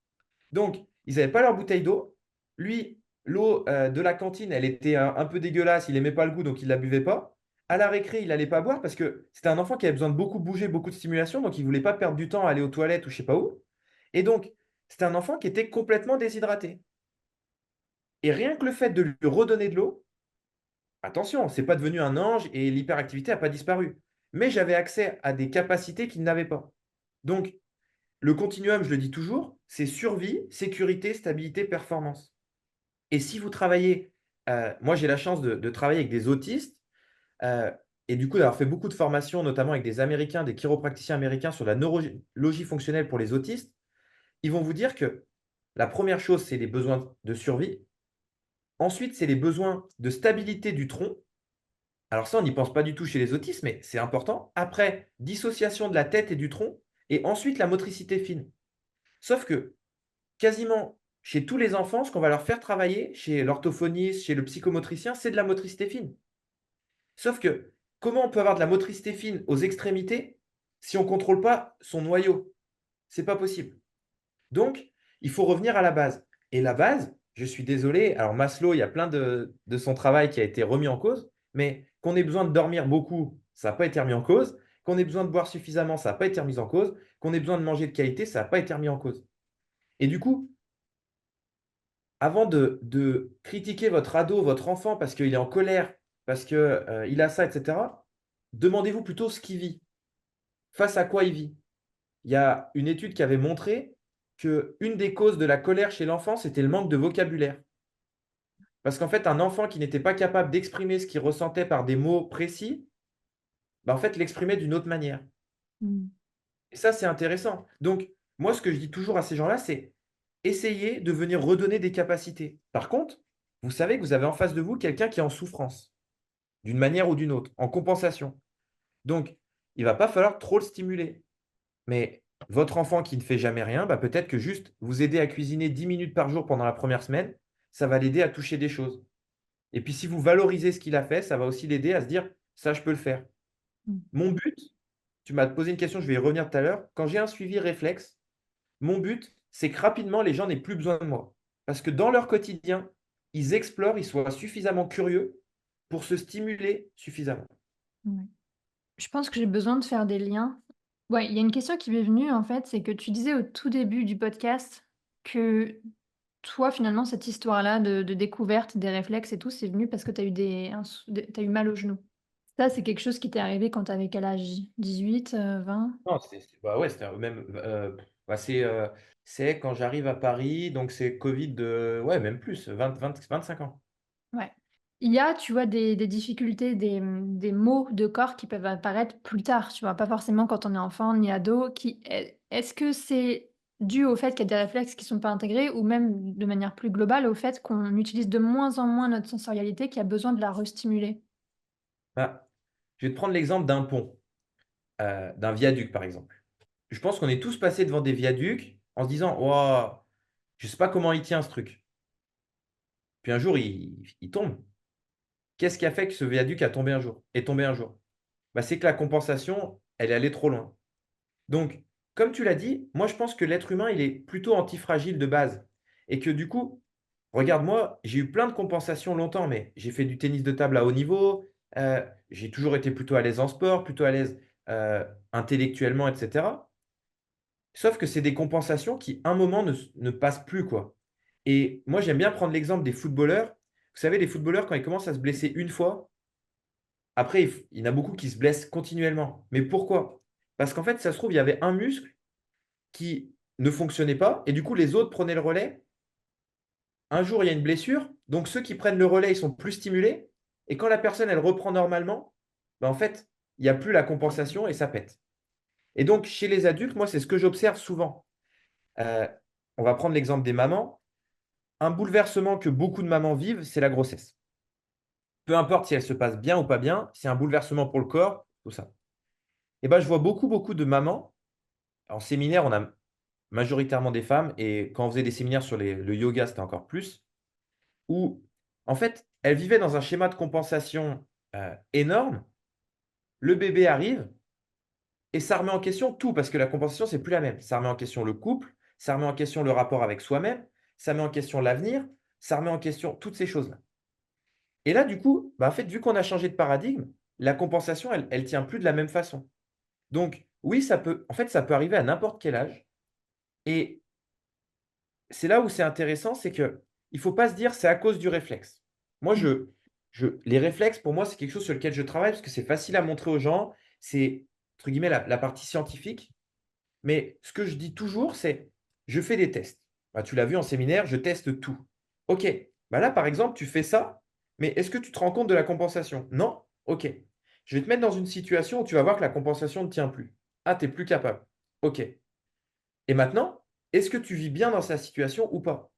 Donc ils avaient pas leur bouteille d'eau. Lui, l'eau, de la cantine, elle était un peu dégueulasse, il aimait pas le goût, donc il la buvait pas. À la récré, il allait pas boire parce que c'était un enfant qui avait besoin de beaucoup bouger, beaucoup de stimulation, donc il voulait pas perdre du temps à aller aux toilettes ou je sais pas où. Et donc, c'était un enfant qui était complètement déshydraté. Et rien que le fait de lui redonner de l'eau, attention, c'est pas devenu un ange et l'hyperactivité a pas disparu. Mais j'avais accès à des capacités qu'il n'avait pas. Donc, le continuum, je le dis toujours, c'est survie, sécurité, stabilité, performance. Et si vous travaillez, moi j'ai la chance de travailler avec des autistes, heu et du coup d'avoir fait beaucoup de formations, notamment avec des Américains, des chiropracticiens américains sur la neurologie fonctionnelle pour les autistes. Ils vont vous dire que la première chose, c'est les besoins de survie. Ensuite, c'est les besoins de stabilité du tronc. Alors ça, on n'y pense pas du tout chez les autistes, mais c'est important. Après, dissociation de la tête et du tronc et ensuite la motricité fine. Sauf que quasiment chez tous les enfants, ce qu'on va leur faire travailler, chez l'orthophoniste, chez le psychomotricien, c'est de la motricité fine. Sauf que comment on peut avoir de la motricité fine aux extrémités si on ne contrôle pas son noyau? C'est pas possible. Donc, il faut revenir à la base. Et la base, je suis désolé, alors Maslow, il y a plein de son travail qui a été remis en cause, mais qu'on ait besoin de dormir beaucoup, ça n'a pas été remis en cause. Qu'on ait besoin de boire suffisamment, ça n'a pas été remis en cause. Qu'on ait besoin de manger de qualité, ça n'a pas été remis en cause. Et du coup, avant de critiquer votre ado, votre enfant parce qu'il est en colère, parce qu'il a ça, etc., demandez-vous plutôt ce qu'il vit, face à quoi il vit. Il y a une étude qui avait montré qu'une des causes de la colère chez l'enfant, c'était le manque de vocabulaire. Parce qu'en fait, un enfant qui n'était pas capable d'exprimer ce qu'il ressentait par des mots précis, bah, en fait, l'exprimait d'une autre manière. Mm. Et ça, c'est intéressant. Donc, moi, ce que je dis toujours à ces gens-là, c'est essayez de venir redonner des capacités. Par contre, vous savez que vous avez en face de vous quelqu'un qui est en souffrance, d'une manière ou d'une autre, en compensation. Donc, il ne va pas falloir trop le stimuler. Mais votre enfant qui ne fait jamais rien, bah, peut-être que juste vous aider à cuisiner 10 minutes par jour pendant la première semaine, ça va l'aider à toucher des choses. Et puis, si vous valorisez ce qu'il a fait, ça va aussi l'aider à se dire, ça, je peux le faire. Mm. Mon but, tu m'as posé une question, je vais y revenir tout à l'heure. Quand j'ai un suivi réflexe, mon but, c'est que rapidement, les gens n'aient plus besoin de moi. Parce que dans leur quotidien, ils explorent, ils soient suffisamment curieux pour se stimuler suffisamment. Ouais. Je pense que j'ai besoin de faire des liens. Ouais, il y a une question qui m'est venue en fait, c'est que tu disais au tout début du podcast que toi, finalement, cette histoire-là de découverte des réflexes et tout, c'est venu parce que tu as eu tu eu mal au genou. Ça, c'est quelque chose qui t'est arrivé quand tu avais quel âge? 18, 20? Non, bah ouais, c'était même, bah, c'est quand j'arrive à Paris, donc c'est Covid de, ouais, même plus, 25 ans. Ouais. Il y a, tu vois, des difficultés, des maux de corps qui peuvent apparaître plus tard, tu vois? Pas forcément quand on est enfant ni ado, est-ce que c'est dû au fait qu'il y a des réflexes qui sont pas intégrés ou même de manière plus globale au fait qu'on utilise de moins en moins notre sensorialité, qui a besoin de la restimuler? Bah, je vais te prendre l'exemple d'un pont, d'un viaduc, par exemple. Je pense qu'on est tous passés devant des viaducs en se disant, oh, je sais pas comment il tient ce truc. Puis un jour, il tombe. Qu'est-ce qui a fait que ce viaduc est tombé un jour? Bah, c'est que la compensation, elle est allée trop loin. Donc, comme tu l'as dit, moi je pense que l'être humain, il est plutôt antifragile de base. Et que du coup, regarde, moi, j'ai eu plein de compensations longtemps, mais j'ai fait du tennis de table à haut niveau, j'ai toujours été plutôt à l'aise en sport, plutôt à l'aise intellectuellement, etc. Sauf que c'est des compensations qui, un moment, ne passent plus, quoi. Et moi, j'aime bien prendre l'exemple des footballeurs. Vous savez, les footballeurs, quand ils commencent à se blesser une fois, après, il y en a beaucoup qui se blessent continuellement. Mais pourquoi? Parce qu'en fait, ça se trouve, il y avait un muscle qui ne fonctionnait pas et du coup, les autres prenaient le relais. Un jour, il y a une blessure, donc ceux qui prennent le relais, ils sont plus stimulés. Et quand la personne, elle reprend normalement, ben, en fait, il n'y a plus la compensation et ça pète. Et donc, chez les adultes, moi, c'est ce que j'observe souvent. Euh, on va prendre l'exemple des mamans. Un bouleversement que beaucoup de mamans vivent, c'est la grossesse. Peu importe si elle se passe bien ou pas bien, c'est un bouleversement pour le corps, tout ça. Et ben, je vois beaucoup, beaucoup de mamans. En séminaire, on a majoritairement des femmes, et quand on faisait des séminaires sur le yoga, c'était encore plus, où, en fait, elles vivaient dans un schéma de compensation énorme. Le bébé arrive et ça remet en question tout, parce que la compensation, c'est plus la même. Ça remet en question le couple, ça remet en question le rapport avec soi-même, ça met en question l'avenir, ça remet en question toutes ces choses-là. Et là, du coup, bah, en fait, vu qu'on a changé de paradigme, la compensation, elle tient plus de la même façon. Donc, oui, ça peut arriver à n'importe quel âge. Et c'est là où c'est intéressant, c'est que il faut pas se dire: «C'est à cause du réflexe». Moi, Mmh. les réflexes, pour moi, c'est quelque chose sur lequel je travaille parce que c'est facile à montrer aux gens. C'est, entre guillemets, «la partie scientifique». Mais ce que je dis toujours, c'est: «Je fais des tests». Bah, tu l'as vu en séminaire, je teste tout. OK, bah, là, par exemple, tu fais ça, mais est-ce que tu te rends compte de la compensation? Non? OK. Je vais te mettre dans une situation où tu vas voir que la compensation ne tient plus. Ah, tu es plus capable. OK. Et maintenant, est-ce que tu vis bien dans sa situation ou pas?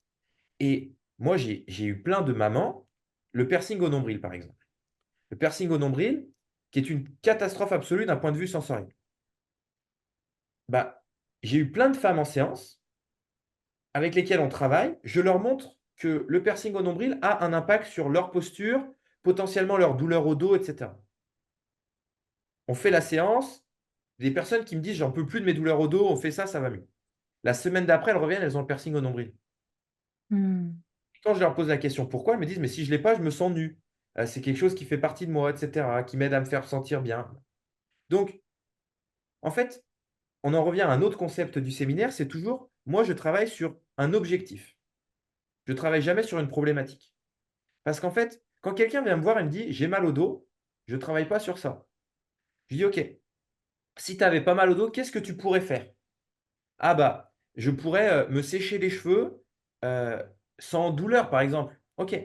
Et moi, j'ai eu plein de mamans, le piercing au nombril, par exemple. Le piercing au nombril, qui est une catastrophe absolue d'un point de vue sensoriel. Bah, j'ai eu plein de femmes en séance avec lesquelles on travaille. Je leur montre que le piercing au nombril a un impact sur leur posture, potentiellement leur douleur au dos, etc. On fait la séance, des personnes qui me disent: «J'en peux plus de mes douleurs au dos, on fait ça, ça va mieux». La semaine d'après, elles reviennent, elles ont le piercing au nombril. Mmh. Quand je leur pose la question pourquoi, elles me disent: «Mais si je ne l'ai pas, je me sens nu. C'est quelque chose qui fait partie de moi, et cetera, qui m'aide à me faire sentir bien». Donc, En fait, on en revient à un autre concept du séminaire, c'est toujours, moi, je travaille sur un objectif. Je ne travaille jamais sur une problématique. Parce qu'en fait, quand quelqu'un vient me voir et me dit: «J'ai mal au dos», je ne travaille pas sur ça. Je dis: «OK, si tu avais pas mal au dos, qu'est-ce que tu pourrais faire?» «Ah bah, je pourrais, me sécher les cheveux, heu, sans douleur, par exemple». OK.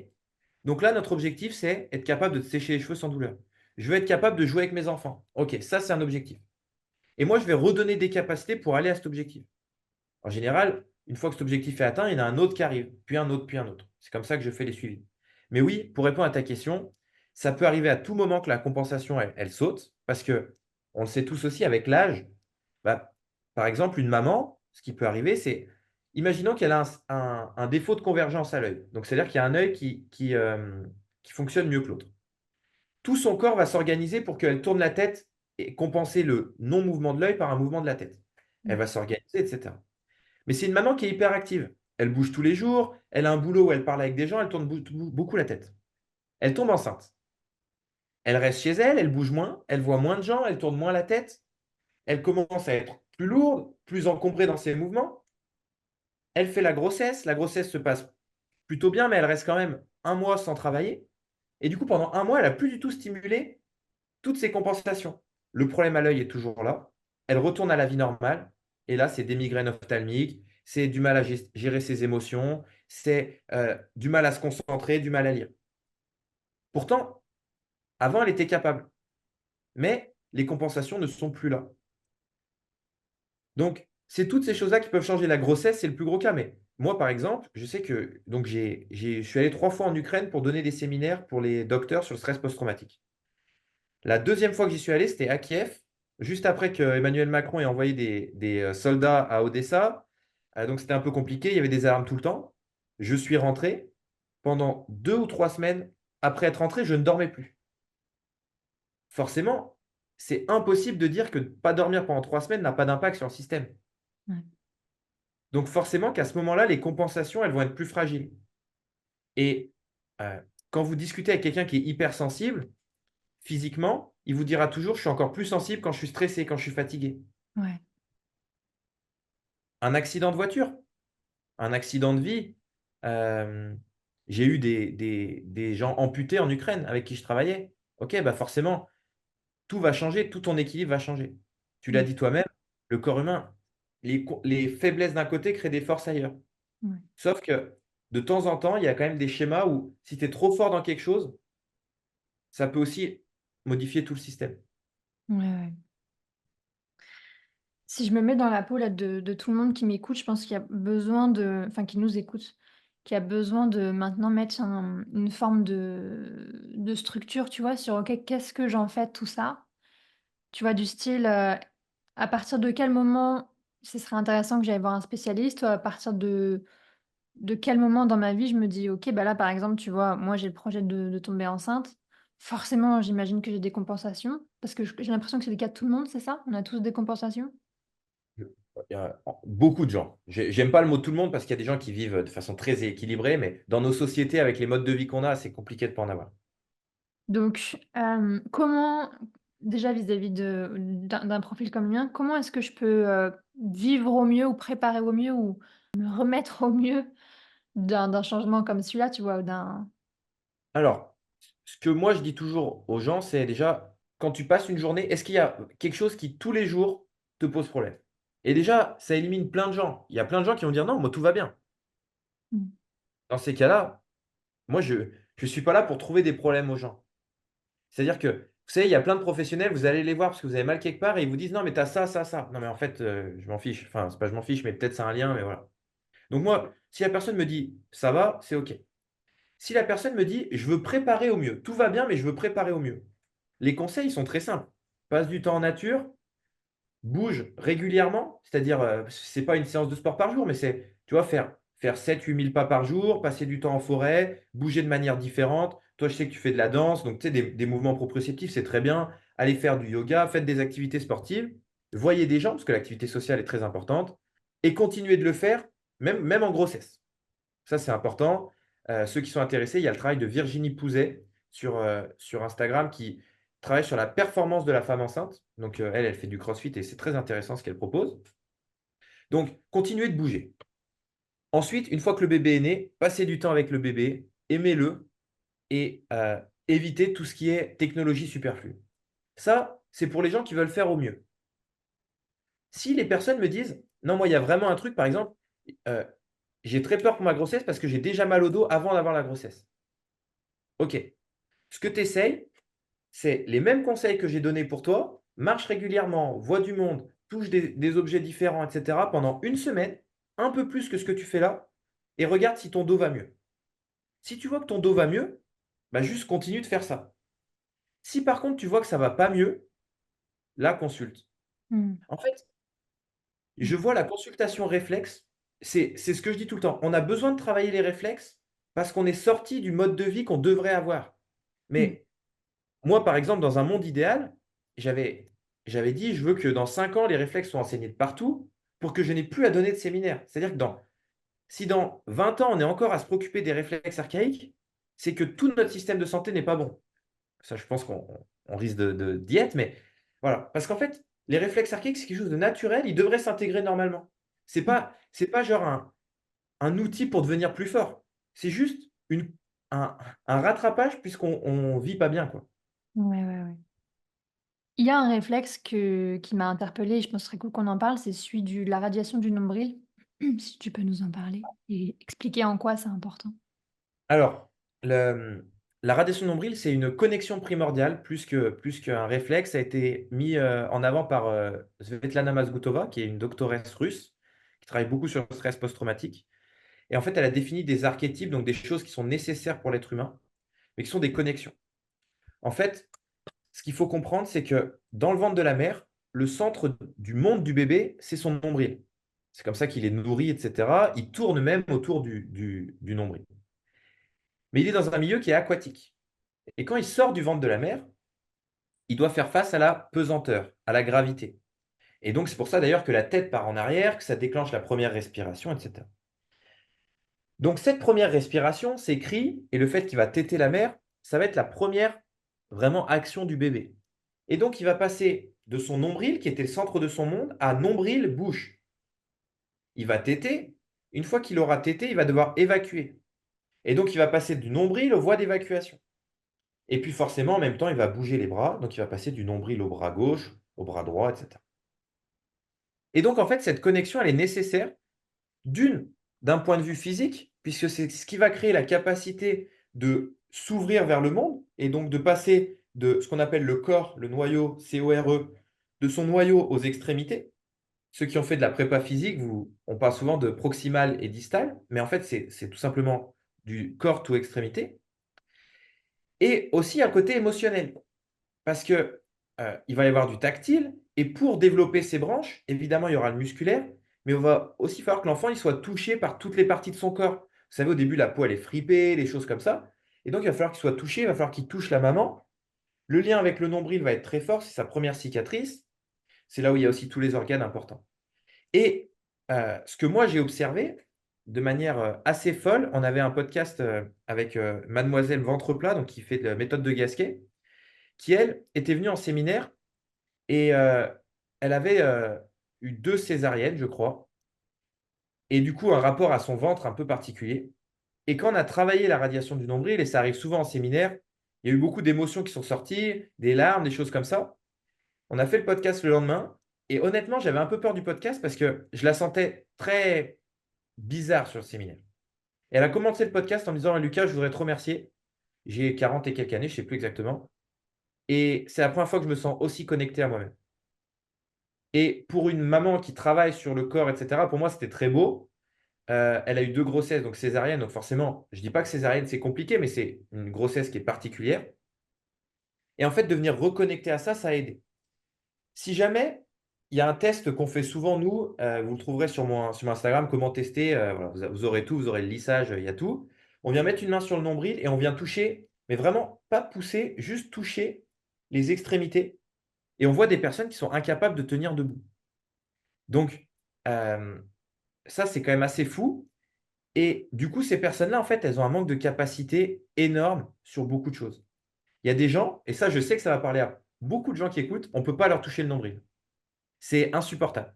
Donc là, notre objectif, c'est être capable de te sécher les cheveux sans douleur. Je veux être capable de jouer avec mes enfants. OK, ça, c'est un objectif. Et moi, je vais redonner des capacités pour aller à cet objectif. En général, une fois que cet objectif est atteint, il y en a un autre qui arrive, puis un autre, puis un autre. C'est comme ça que je fais les suivis. Mais oui, pour répondre à ta question, ça peut arriver à tout moment que la compensation, elle saute, parce que on le sait tous aussi avec l'âge. Bah, par exemple, une maman, ce qui peut arriver, c'est, imaginons qu'elle a un défaut de convergence à l'œil. Donc, c'est-à-dire qu'il y a un œil qui fonctionne mieux que l'autre. Tout son corps va s'organiser pour qu'elle tourne la tête et compenser le non-mouvement de l'œil par un mouvement de la tête. Elle Mm. va s'organiser, etc. Mais c'est une maman qui est hyper active. Elle bouge tous les jours, elle a un boulot où elle parle avec des gens, elle tourne beaucoup la tête. Elle tombe enceinte. Elle reste chez elle, elle bouge moins, elle voit moins de gens, elle tourne moins la tête, elle commence à être plus lourde, plus encombrée dans ses mouvements. Elle fait la grossesse se passe plutôt bien, mais elle reste quand même un mois sans travailler. Et du coup, pendant un mois, elle n'a plus du tout stimulé toutes ses compensations. Le problème à l'œil est toujours là. Elle retourne à la vie normale. Et là, c'est des migraines ophtalmiques, c'est du mal à gérer ses émotions, c'est du mal à se concentrer, du mal à lire. Pourtant, avant, elle était capable. Mais les compensations ne sont plus là. Donc, c'est toutes ces choses-là qui peuvent changer. La grossesse, c'est le plus gros cas. Mais moi, par exemple, je sais que donc je suis allé 3 fois en Ukraine pour donner des séminaires pour les docteurs sur le stress post-traumatique. La deuxième fois que j'y suis allé, c'était à Kiev, juste après que Emmanuel Macron ait envoyé des soldats à Odessa. Donc c'était un peu compliqué, il y avait des alarmes tout le temps. Je suis rentré. Pendant 2 ou 3 semaines après être rentré, je ne dormais plus. Forcément, c'est impossible de dire que pas dormir pendant 3 semaines n'a pas d'impact sur le système. Ouais. Donc forcément qu'à ce moment-là, les compensations, elles vont être plus fragiles. Et quand vous discutez avec quelqu'un qui est hypersensible, physiquement, il vous dira toujours: «Je suis encore plus sensible quand je suis stressé, quand je suis fatigué». Ouais. Un accident de voiture, un accident de vie. Hem, j'ai eu des gens amputés en Ukraine avec qui je travaillais. OK, bah, forcément, tout va changer, tout ton équilibre va changer. Tu l'as Mm. dit toi-même, le corps humain, les faiblesses d'un côté créent des forces ailleurs. Ouais. Sauf que, de temps en temps, il y a quand même des schémas où si tu es trop fort dans quelque chose, ça peut aussi modifier tout le système. Ouais, ouais. Si je me mets dans la peau là de tout le monde qui m'écoute, je pense qu'il y a besoin de enfin qui nous écoute, qui a besoin de maintenant mettre une forme de structure, tu vois? Sur OK, qu'est-ce que j'en fais de tout ça? Tu vois? Du style, à partir de quel moment ce serait intéressant que j'aille voir un spécialiste? Ou à partir de quel moment dans ma vie je me dis: «OK, bah, là, par exemple, tu vois, moi, j'ai le projet de tomber enceinte». Forcément, j'imagine que j'ai des compensations parce que j'ai l'impression que c'est le cas de tout le monde, c'est ça? On a tous des compensations? Il y a beaucoup de gens. J'aime pas le mot tout le monde parce qu'il y a des gens qui vivent de façon très équilibrée, mais dans nos sociétés, avec les modes de vie qu'on a, c'est compliqué de pas en avoir. Donc, comment déjà vis-à-vis d'un profil comme le mien, comment est-ce que je peux, vivre au mieux ou préparer au mieux ou me remettre au mieux d'un changement comme celui-là, tu vois? Ou d'un Alors, ce que moi je dis toujours aux gens, c'est déjà, quand tu passes une journée, est-ce qu'il y a quelque chose qui tous les jours te pose problème? Et déjà, ça élimine plein de gens. Il y a plein de gens qui vont dire: «Non, moi tout va bien». mmh, Dans ces cas-là, moi je suis pas là pour trouver des problèmes aux gens. C'est-à-dire que, vous savez, il y a plein de professionnels, vous allez les voir parce que vous avez mal quelque part et ils vous disent: «Non mais tu as ça, ça, ça». Non mais en fait, je m'en fiche. Enfin, c'est pas je m'en fiche, mais peut-être c'est un lien, mais voilà. Donc moi, si la personne me dit: «Ça va», c'est OK. Si la personne me dit: «Je veux préparer au mieux, tout va bien, mais je veux préparer au mieux». Les conseils sont très simples. Passe du temps en nature, bouge régulièrement, c'est-à-dire, c'est pas une séance de sport par jour, mais c'est, tu vois, faire 7 000 8 000 pas par jour, passer du temps en forêt, bouger de manière différente. Toi, je sais que tu fais de la danse, donc tu sais, des mouvements proprioceptifs, c'est très bien. Allez faire du yoga, faites des activités sportives, voyez des gens, parce que l'activité sociale est très importante, et continuez de le faire, même en grossesse. Ça, c'est important. Ceux qui sont intéressés, il y a le travail de Virginie Pouzet sur Instagram travaille sur la performance de la femme enceinte. Donc, elle fait du CrossFit et c'est très intéressant ce qu'elle propose. Donc, continuez de bouger. Ensuite, une fois que le bébé est né, passez du temps avec le bébé, aimez-le et évitez tout ce qui est technologie superflue. Ça, c'est pour les gens qui veulent faire au mieux. Si les personnes me disent, non, moi, il y a vraiment un truc, par exemple, euh, j'ai très peur pour ma grossesse parce que j'ai déjà mal au dos avant d'avoir la grossesse. OK. Ce que tu essayes, c'est les mêmes conseils que j'ai donnés pour toi, marche régulièrement, vois du monde, touche des objets différents, etc. pendant une semaine, un peu plus que ce que tu fais là, et regarde si ton dos va mieux. Si tu vois que ton dos va mieux, bah juste continue de faire ça. Si par contre tu vois que ça va pas mieux, là consulte. Mm. En fait, je vois la consultation réflexe, c'est ce que je dis tout le temps. On a besoin de travailler les réflexes parce qu'on est sorti du mode de vie qu'on devrait avoir. Mm. Mais moi, par exemple, dans un monde idéal, j'avais j'avais dit: «Je veux que dans 5 ans, les réflexes soient enseignés de partout pour que je n'ai plus à donner de séminaires». C'est-à-dire que si dans 20 ans, on est encore à se préoccuper des réflexes archaïques, c'est que tout notre système de santé n'est pas bon. Ça, je pense qu'on risque d'y être, mais voilà. Parce qu'en fait, les réflexes archaïques, c'est quelque chose de naturel, ils devraient s'intégrer normalement. C'est pas genre un outil pour devenir plus fort. C'est juste un un rattrapage puisqu'on vit pas bien, quoi. Ouais, ouais, ouais. Il y a un réflexe qui m'a interpellée et je pense que ce serait cool qu'on en parle, c'est celui de la radiation du nombril. Si tu peux nous en parler et expliquer en quoi c'est important. Alors, la radiation nombril, c'est une connexion primordiale plus qu'un réflexe. Ça a été mis, en avant par, Svetlana Mazgutova, qui est une doctoresse russe, qui travaille beaucoup sur le stress post-traumatique et en fait, elle a défini des archétypes, donc des choses qui sont nécessaires pour l'être humain, mais qui sont des connexions. En fait, ce qu'il faut comprendre, c'est que dans le ventre de la mère, le centre du monde du bébé, c'est son nombril. C'est comme ça qu'il est nourri et cetera. Il tourne même autour du nombril. Mais il est dans un milieu qui est aquatique. Et quand il sort du ventre de la mer, il doit faire face à la pesanteur, à la gravité. Et donc, c'est pour ça d'ailleurs que la tête part en arrière, que ça déclenche la première respiration, etc. Donc, cette première respiration, c'est cri, et le fait qu'il va téter la mère, ça va être la première vraiment action du bébé. Et donc, il va passer de son nombril, qui était le centre de son monde, à nombril-bouche. Il va téter. Une fois qu'il aura tété, il va devoir évacuer. Et donc, il va passer du nombril aux voies d'évacuation. Et puis forcément, en même temps, il va bouger les bras, donc il va passer du nombril au bras gauche, au bras droit, etc. Et donc, en fait, cette connexion, elle est nécessaire, d'un point de vue physique, puisque c'est ce qui va créer la capacité de s'ouvrir vers le monde, et donc de passer de ce qu'on appelle le corps, le noyau, CORE, de son noyau aux extrémités. Ceux qui ont fait de la prépa physique, on parle souvent de proximal et distal, mais en fait, c'est tout simplement du corps tout extrémité. Et aussi un côté émotionnel. Parce que, il va y avoir du tactile et pour développer ses branches, évidemment, il y aura le musculaire, mais il va aussi falloir que l'enfant, il soit touché par toutes les parties de son corps. Vous savez, au début, la peau, elle est fripée, des choses comme ça et donc il va falloir qu'il soit touché, il va falloir qu'il touche la maman. Le lien avec le nombril va être très fort, c'est sa première cicatrice. C'est là où il y a aussi tous les organes importants et ce que moi j'ai observé de manière, assez folle, on avait un podcast, avec, mademoiselle Ventreplat, donc qui fait de la méthode de Gasquet, qui elle, était venue en séminaire et elle avait, eu 2 césariennes, je crois et du coup, un rapport à son ventre un peu particulier et quand on a travaillé la radiation du nombril et ça arrive souvent en séminaire, il y a eu beaucoup d'émotions qui sont sorties, des larmes, des choses comme ça. On a fait le podcast le lendemain et honnêtement, j'avais un peu peur du podcast parce que je la sentais très bizarre sur le séminaire et elle a commencé le podcast en me disant: «Lucas, je voudrais te remercier. J'ai 40 et quelques années, je ne sais plus exactement et c'est la première fois que je me sens aussi connecté à moi-même». Et pour une maman qui travaille sur le corps et cetera, pour moi, c'était très beau. Elle a eu 2 grossesses, donc césarienne, donc forcément, je dis pas que césarienne, c'est compliqué, mais c'est une grossesse qui est particulière et en fait, de venir reconnecter à ça, ça a aidé. Si jamais, il y a un test qu'on fait souvent nous, vous le trouverez sur mon Instagram, comment tester, voilà, vous aurez tout, vous aurez le lissage, il y a tout. On vient mettre une main sur le nombril et on vient toucher, mais vraiment pas pousser, juste toucher les extrémités et on voit des personnes qui sont incapables de tenir debout. Donc, hem ça, c'est quand même assez fou et du coup, ces personnes-là, en fait, elles ont un manque de capacité énorme sur beaucoup de choses Il y a des gens, et ça, je sais que ça va parler à beaucoup de gens qui écoutent, on ne peut pas leur toucher le nombril. C'est insupportable.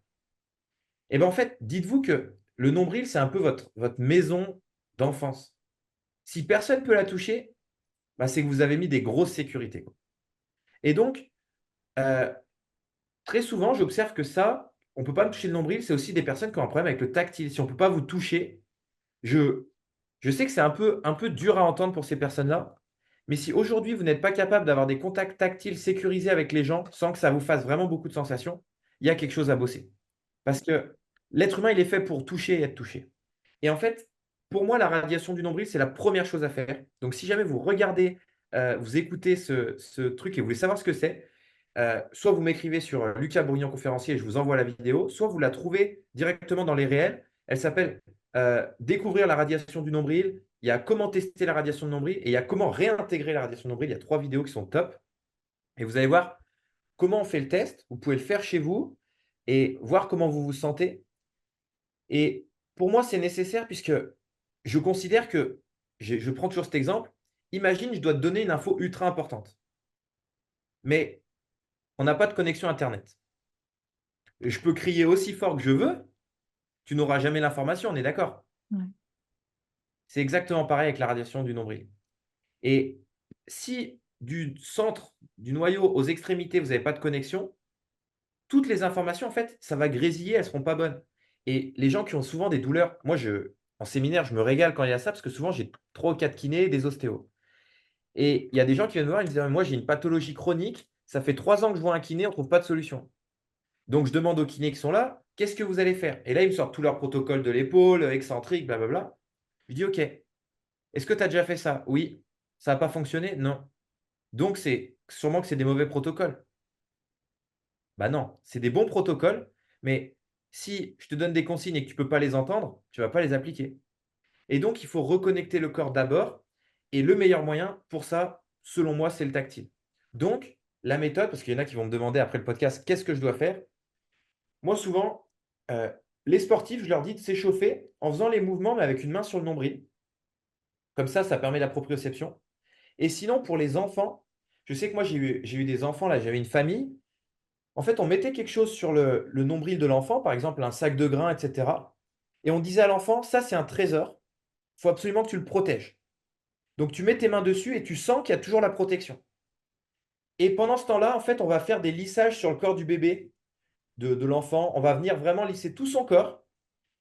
Et bien en fait, dites-vous que le nombril, c'est un peu votre maison d'enfance. Si personne ne peut la toucher, bah, c'est que vous avez mis des grosses sécurités, quoi. Et donc, euh, très souvent, j'observe que ça, on ne peut pas me toucher le nombril, c'est aussi des personnes qui ont un problème avec le tactile. Si on ne peut pas vous toucher, je, je sais que c'est un peu dur à entendre pour ces personnes-là, mais si aujourd'hui vous n'êtes pas capable d'avoir des contacts tactiles sécurisés avec les gens sans que ça vous fasse vraiment beaucoup de sensations, il y a quelque chose à bosser. Parce que l'être humain, il est fait pour toucher et être touché. Et en fait, pour moi, la radiation du nombril, c'est la première chose à faire. Donc, si jamais vous regardez, vous écoutez ce truc et vous voulez savoir ce que c'est, soit vous m'écrivez sur Lucas Bourguignon conférencier et je vous envoie la vidéo, soit vous la trouvez directement dans les réels. Elle s'appelle Découvrir la radiation du nombril. Il y a comment tester la radiation du nombril et il y a comment réintégrer la radiation du nombril. Il y a 3 vidéos qui sont top. Et vous allez voir comment on fait le test. Vous pouvez le faire chez vous et voir comment vous vous sentez. Et pour moi, c'est nécessaire puisque je considère que, je prends toujours cet exemple, imagine, je dois te donner une info ultra importante, mais on n'a pas de connexion Internet. Je peux crier aussi fort que je veux, tu n'auras jamais l'information, on est d'accord? Ouais. C'est exactement pareil avec la radiation du nombril. Et si du centre, du noyau aux extrémités, vous n'avez pas de connexion, toutes les informations, en fait, ça va grésiller, elles ne seront pas bonnes. Et les gens qui ont souvent des douleurs, moi, en séminaire, je me régale quand il y a ça, parce que souvent, j'ai 3 ou 4 kinés et des ostéos. Et il y a des gens qui viennent me voir, ils me disent: moi, j'ai une pathologie chronique, ça fait 3 ans que je vois un kiné, on ne trouve pas de solution. Donc, je demande aux kinés qui sont là, qu'est-ce que vous allez faire? Et là, ils me sortent tout leur protocole de l'épaule, excentrique, blablabla. Je dis: OK, est-ce que tu as déjà fait ça? Oui. Ça n'a pas fonctionné? Non. Donc, c'est sûrement que c'est des mauvais protocoles. Bah non, c'est des bons protocoles, mais si je te donne des consignes et que tu ne peux pas les entendre, tu ne vas pas les appliquer. Et donc, il faut reconnecter le corps d'abord. Et le meilleur moyen pour ça, selon moi, c'est le tactile. Donc, la méthode, parce qu'il y en a qui vont me demander après le podcast, qu'est-ce que je dois faire? Moi, souvent, euh, les sportifs, je leur dis de s'échauffer en faisant les mouvements, mais avec une main sur le nombril. Comme ça permet la proprioception. Et sinon, pour les enfants, je sais que moi, j'ai eu des enfants, là, j'avais une famille. En fait, on mettait quelque chose sur le nombril de l'enfant, par exemple un sac de grains, etc. Et on disait à l'enfant, ça, c'est un trésor. Il faut absolument que tu le protèges. Donc, tu mets tes mains dessus et tu sens qu'il y a toujours la protection. Et pendant ce temps-là, en fait, on va faire des lissages sur le corps du bébé, de l'enfant. On va venir vraiment lisser tout son corps.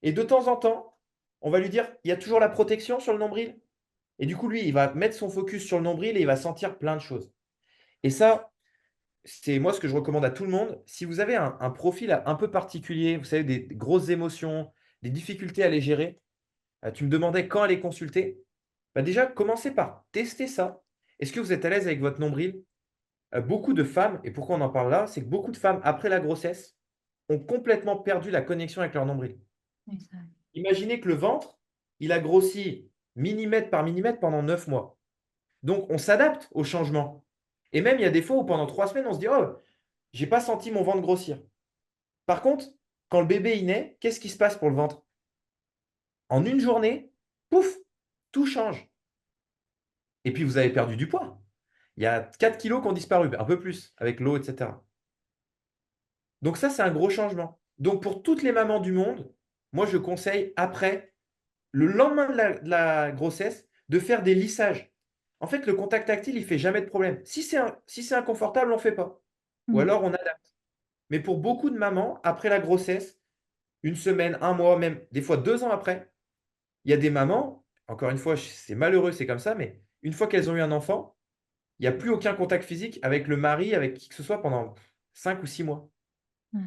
Et de temps en temps, on va lui dire, il y a toujours la protection sur le nombril. Et du coup, lui, il va mettre son focus sur le nombril et il va sentir plein de choses. Et ça, c'est moi ce que je recommande à tout le monde. Si vous avez un profil un peu particulier, vous savez, des grosses émotions, des difficultés à les gérer, tu me demandais quand aller consulter. Bah déjà, commencez par tester ça. Est-ce que vous êtes à l'aise avec votre nombril? Beaucoup de femmes, et pourquoi on en parle là, c'est que beaucoup de femmes, après la grossesse, ont complètement perdu la connexion avec leur nombril. Exact. Imaginez que le ventre, il a grossi millimètre par millimètre pendant 9 mois. Donc, on s'adapte au changement. Et même, il y a des fois où pendant 3 semaines, on se dit: oh, j'ai pas senti mon ventre grossir. Par contre, quand le bébé il naît, qu'est-ce qui se passe pour le ventre? En une journée, pouf, tout change. Et puis, vous avez perdu du poids. Il y a 4 kilos qui ont disparu, un peu plus, avec l'eau, etc. Donc ça, c'est un gros changement. Donc pour toutes les mamans du monde, moi, je conseille après, le lendemain de la grossesse, de faire des lissages. En fait, le contact tactile, il fait jamais de problème. Si c'est inconfortable, on ne fait pas. Ou Mm. alors, on adapte. Mais pour beaucoup de mamans, après la grossesse, une semaine, un mois, même des fois 2 ans après, il y a des mamans, encore une fois, c'est malheureux, c'est comme ça, mais une fois qu'elles ont eu un enfant, il n'y a plus aucun contact physique avec le mari, avec qui que ce soit pendant 5 ou 6 mois. Ouais.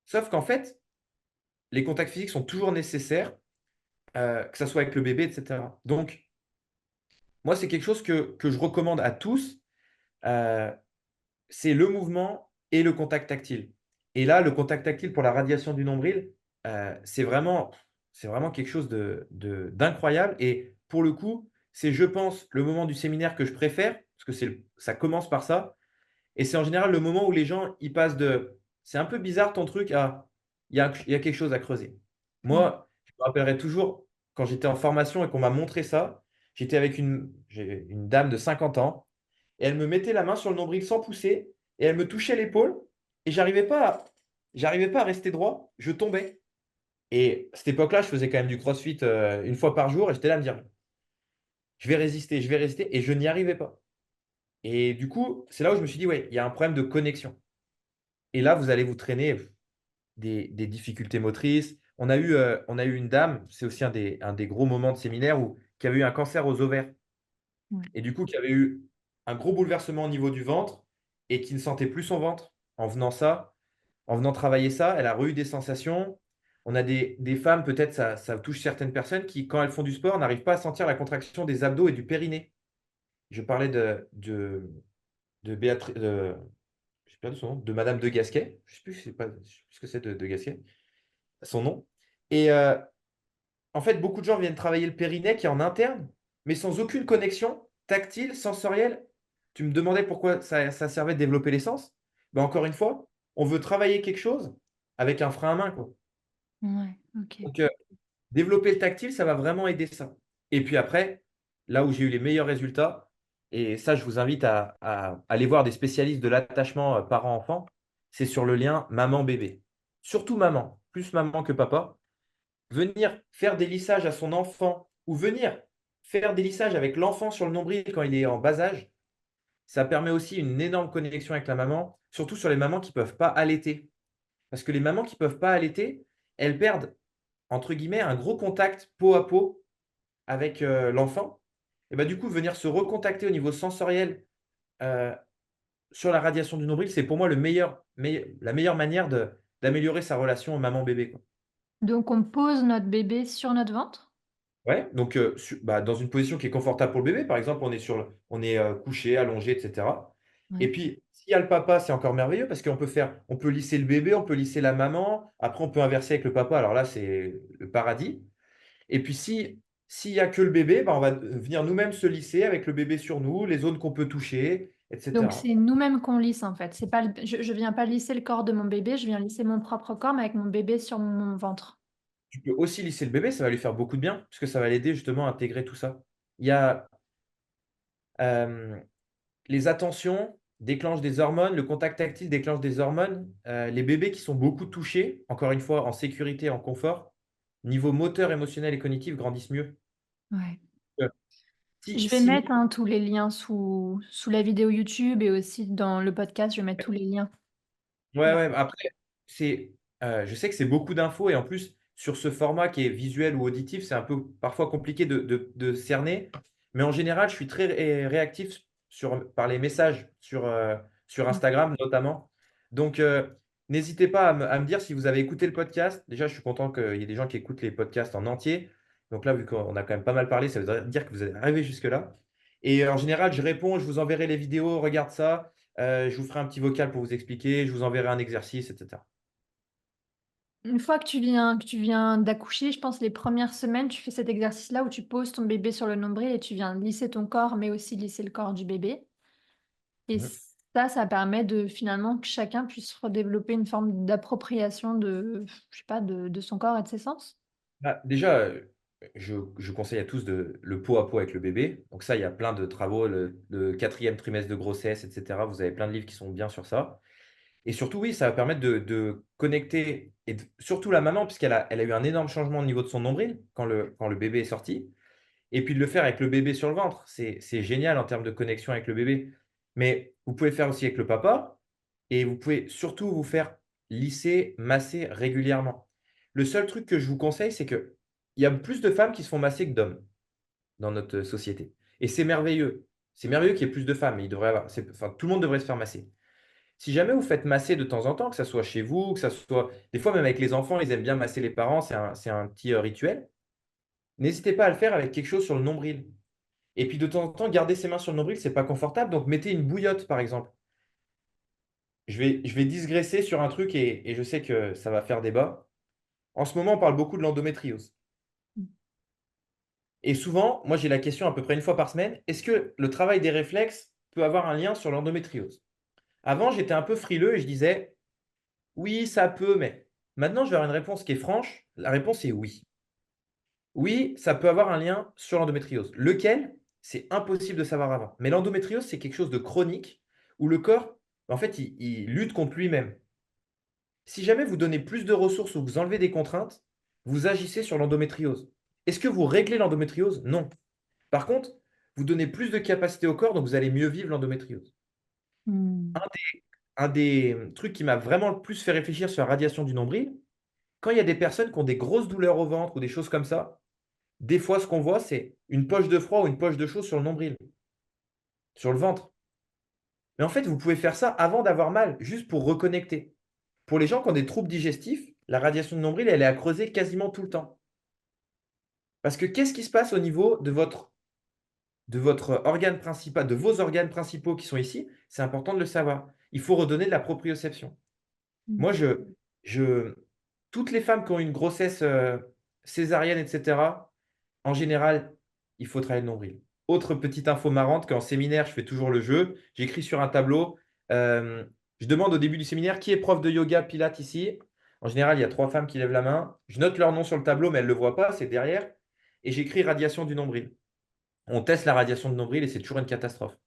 Sauf qu'en fait, les contacts physiques sont toujours nécessaires, que ça soit avec le bébé, etc. Donc, moi, c'est quelque chose que je recommande à tous, euh, c'est le mouvement et le contact tactile. Et là, le contact tactile pour la radiation du nombril, c'est vraiment quelque chose d'incroyable. Et pour le coup, c'est, je pense, le moment du séminaire que je préfère, parce que ça commence par ça. Et c'est en général le moment où les gens, ils passent de c'est un peu bizarre ton truc à il y a quelque chose à creuser. Ouais. Moi, je me rappellerai toujours quand j'étais en formation et qu'on m'a montré ça, j'ai une dame de 50 ans et elle me mettait la main sur le nombril sans pousser et elle me touchait l'épaule et j'arrivais pas à rester droit, je tombais. Et à cette époque-là, je faisais quand même du CrossFit, 1 fois par jour et j'étais là à me dire: je vais résister» et je n'y arrivais pas. Et du coup, c'est là où je me suis dit: «Ouais, il y a un problème de connexion» et là, vous allez vous traîner des difficultés motrices. On a eu une dame, c'est aussi un des gros moments de séminaire où qui avait eu un cancer aux ovaires Ouais. et du coup, qui avait eu un gros bouleversement au niveau du ventre et qui ne sentait plus son ventre. En venant travailler ça, elle a re eu des sensations. On a des femmes, peut-être ça touche certaines personnes qui, quand elles font du sport, n'arrivent pas à sentir la contraction des abdos et du périnée. Je parlais de Béatri j'ai perdu son nom, de madame de Gasquet. Je sais plus ce que c'est de Gasquet, son nom et en fait, beaucoup de gens viennent travailler le périnée qui est en interne, mais sans aucune connexion tactile, sensorielle. Tu me demandais pourquoi ça servait de développer les sens? Ben, encore une fois, on veut travailler quelque chose avec un frein à main, quoi. Ouais, OK. Donc, développer le tactile, ça va vraiment aider ça. Et puis après, là où j'ai eu les meilleurs résultats, et ça, je vous invite à aller voir des spécialistes de l'attachement, parent-enfant, c'est sur le lien maman-bébé. Surtout maman, plus maman que papa. Venir faire des lissages à son enfant ou venir faire des lissages avec l'enfant sur le nombril quand il est en bas âge, ça permet aussi une énorme connexion avec la maman, surtout sur les mamans qui ne peuvent pas allaiter. Parce que les mamans qui ne peuvent pas allaiter, elles perdent, entre guillemets, un gros contact peau à peau avec, l'enfant et bah, du coup, venir se recontacter au niveau sensoriel, heu, sur la radiation du nombril, c'est pour moi la meilleure manière d'améliorer sa relation maman-bébé, quoi. Donc on pose notre bébé sur notre ventre? Ouais, donc dans une position qui est confortable pour le bébé. Par exemple, couché, allongé et cetera et Ouais. puis, s'il y a le papa, c'est encore merveilleux parce on peut lisser le bébé, on peut lisser la maman. Après, on peut inverser avec le papa. Alors là, c'est le paradis et puis s'il y a que le bébé, bah, on va venir nous-mêmes se lisser avec le bébé sur nous, les zones qu'on peut toucher et Donc cetera. c'est nous-mêmes qu'on lisse en fait? C'est pas le je viens pas lisser le corps de mon bébé, je viens lisser mon propre corps mais avec mon bébé sur mon ventre? Tu peux aussi lisser le bébé, ça va lui faire beaucoup de bien, puisque ça va l'aider justement à intégrer tout ça. Il y a, hem Les attentions déclenchent des hormones, le contact tactile déclenche des hormones. Les bébés qui sont beaucoup touchés, encore une fois en sécurité, en confort, niveau moteur, émotionnel et cognitif grandissent mieux. Ouais. Heu, si Je vais si mettre, hein, tous les liens sous la vidéo YouTube et aussi dans le podcast, je vais mettre tous les liens. Ouais, Ouais. ouais, après, c'est, je sais que c'est beaucoup d'infos et en plus, sur ce format qui est visuel ou auditif, c'est un peu parfois compliqué de cerner. Mais en général, je suis très réactif par les messages sur Mmh. Instagram notamment. Donc, n'hésitez pas à me dire si vous avez écouté le podcast. Déjà, je suis content qu'il y ait des gens qui écoutent les podcasts en entier. Donc là, vu qu'on a quand même pas mal parlé, ça veut dire que vous êtes arrivés jusque-là. Et en général, je réponds, je vous enverrai les vidéos, regarde ça. Je vous ferai un petit vocal pour vous expliquer, je vous enverrai un exercice et cetera. Une fois que tu viens d'accoucher, je pense les premières semaines, tu fais cet exercice-là où tu poses ton bébé sur le nombril et tu viens lisser ton corps, mais aussi lisser le corps du bébé et Mmh. ça permet de finalement que chacun puisse redévelopper une forme d'appropriation de je sais pas, de son corps et de ses sens? Bah, déjà, je conseille à tous le pot à pot avec le bébé. Donc ça, il y a plein de travaux, le 4e trimestre de grossesse et cetera. Vous avez plein de livres qui sont bien sur ça et surtout, oui, ça va permettre de connecter et surtout la maman puisqu'elle a eu un énorme changement au niveau de son nombril quand le bébé est sorti et puis de le faire avec le bébé sur le ventre. C'est génial en termes de connexion avec le bébé. Mais vous pouvez le faire aussi avec le papa et vous pouvez surtout vous faire lisser, masser régulièrement. Le seul truc que je vous conseille, c'est qu'il y a plus de femmes qui se font masser que d'hommes dans notre société et c'est merveilleux. C'est merveilleux qu'il y ait plus de femmes. Il devrait y avoir tout le monde devrait se faire masser. Si jamais vous faites masser de temps en temps, que ça soit chez vous, que ça soit des fois même avec les enfants, ils aiment bien masser les parents, c'est un petit, rituel. N'hésitez pas à le faire avec quelque chose sur le nombril. Et puis de temps en temps, garder ses mains sur le nombril, c'est pas confortable, donc mettez une bouillotte, par exemple. Je vais digresser sur un truc et je sais que ça va faire débat. En ce moment, on parle beaucoup de l'endométriose Mmh. et souvent, moi, j'ai la question à peu près 1 fois par semaine: «Est-ce que le travail des réflexes peut avoir un lien sur l'endométriose?» Avant, j'étais un peu frileux et je disais: «Oui, ça peut, mais» maintenant, je vais avoir une réponse qui est franche. La réponse est oui. Oui, ça peut avoir un lien sur l'endométriose. Lequel? c'est impossible de savoir avant. Mais l'endométriose, c'est quelque chose de chronique où le corps, en fait, il lutte contre lui-même. Si jamais vous donnez plus de ressources ou vous enlevez des contraintes, vous agissez sur l'endométriose. Est-ce que vous réglez l'endométriose? Non. Par contre, vous donnez plus de capacité au corps, donc vous allez mieux vivre l'endométriose. Hmm. Un des trucs qui m'a vraiment le plus fait réfléchir sur la radiation du nombril, quand il y a des personnes qui ont des grosses douleurs au ventre ou des choses comme ça, des fois, ce qu'on voit, c'est une poche de froid ou une poche de chaud sur le nombril, sur le ventre. Mais en fait, vous pouvez faire ça avant d'avoir mal, juste pour reconnecter. Pour les gens qui ont des troubles digestifs, la radiation de nombril, elle est à creuser quasiment tout le temps. Parce que qu'est-ce qui se passe au niveau de votre organe principal, de vos organes principaux qui sont ici? C'est important de le savoir. Il faut redonner de la proprioception. Moi, Hmm. je toutes les femmes qui ont une grossesse, césarienne et cetera, en général, il faut travailler le nombril. Autre petite info marrante, qu'en séminaire, je fais toujours le jeu. J'écris sur un tableau, je demande au début du séminaire: «Qui est prof de yoga, pilates ici?» En général, il y a 3 femmes qui lèvent la main. Je note leur nom sur le tableau, mais elles ne le voient pas, c'est derrière et j'écris radiation du nombril. On teste la radiation de nombril et c'est toujours une catastrophe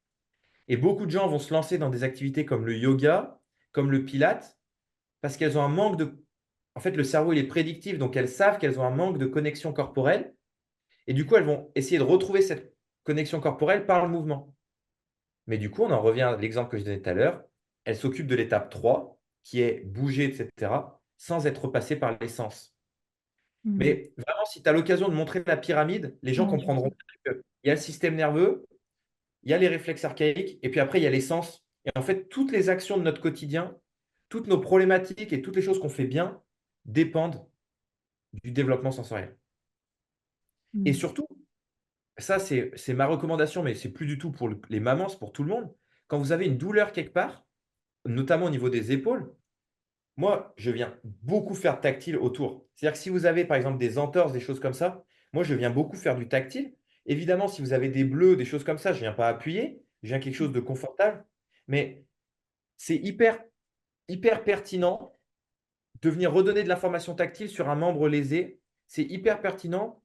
et beaucoup de gens vont se lancer dans des activités comme le yoga, comme le pilates, parce qu'elles ont un manque de en fait, le cerveau, il est prédictif, donc elles savent qu'elles ont un manque de connexion corporelle et du coup, elles vont essayer de retrouver cette connexion corporelle par le mouvement. Mais du coup, on en revient à l'exemple que je donnais tout à l'heure. Elles s'occupent de l'étape 3, qui est bouger, et cetera, sans être passées par les sens. Hmm. Mais vraiment, si tu as l'occasion de montrer la pyramide, les gens Ouais, je comprendront sais. qu'il y a le système nerveux, il y a les réflexes archaïques, et puis après, il y a les sens. Et en fait, toutes les actions de notre quotidien, toutes nos problématiques et toutes les choses qu'on fait bien dépendent du développement sensoriel. Et Hmm. surtout, ça, c'est ma recommandation, mais c'est plus du tout pour les mamans, c'est pour tout le monde. Quand vous avez une douleur quelque part, notamment au niveau des épaules, moi, je viens beaucoup faire tactile autour. C'est-à-dire que si vous avez, par exemple, des entorses, des choses comme ça, moi, je viens beaucoup faire du tactile. Évidemment, si vous avez des bleus, des choses comme ça, je ne viens pas appuyer, je viens quelque chose de confortable. Mais c'est hyper, hyper pertinent de venir redonner de l'information tactile sur un membre lésé. C'est hyper pertinent.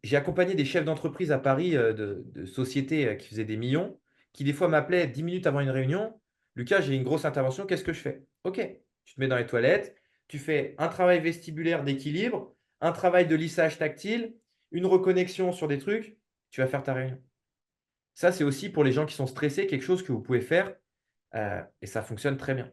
J'ai accompagné des chefs d'entreprise à Paris, de sociétés, qui faisaient des millions, qui des fois m'appelaient 10 minutes avant une réunion: «Lucas, j'ai une grosse intervention, qu'est-ce que je fais?» «OK». Tu te mets dans les toilettes, tu fais un travail vestibulaire d'équilibre, un travail de lissage tactile, une reconnexion sur des trucs, tu vas faire ta réunion. Ça, c'est aussi pour les gens qui sont stressés, quelque chose que vous pouvez faire, et ça fonctionne très bien.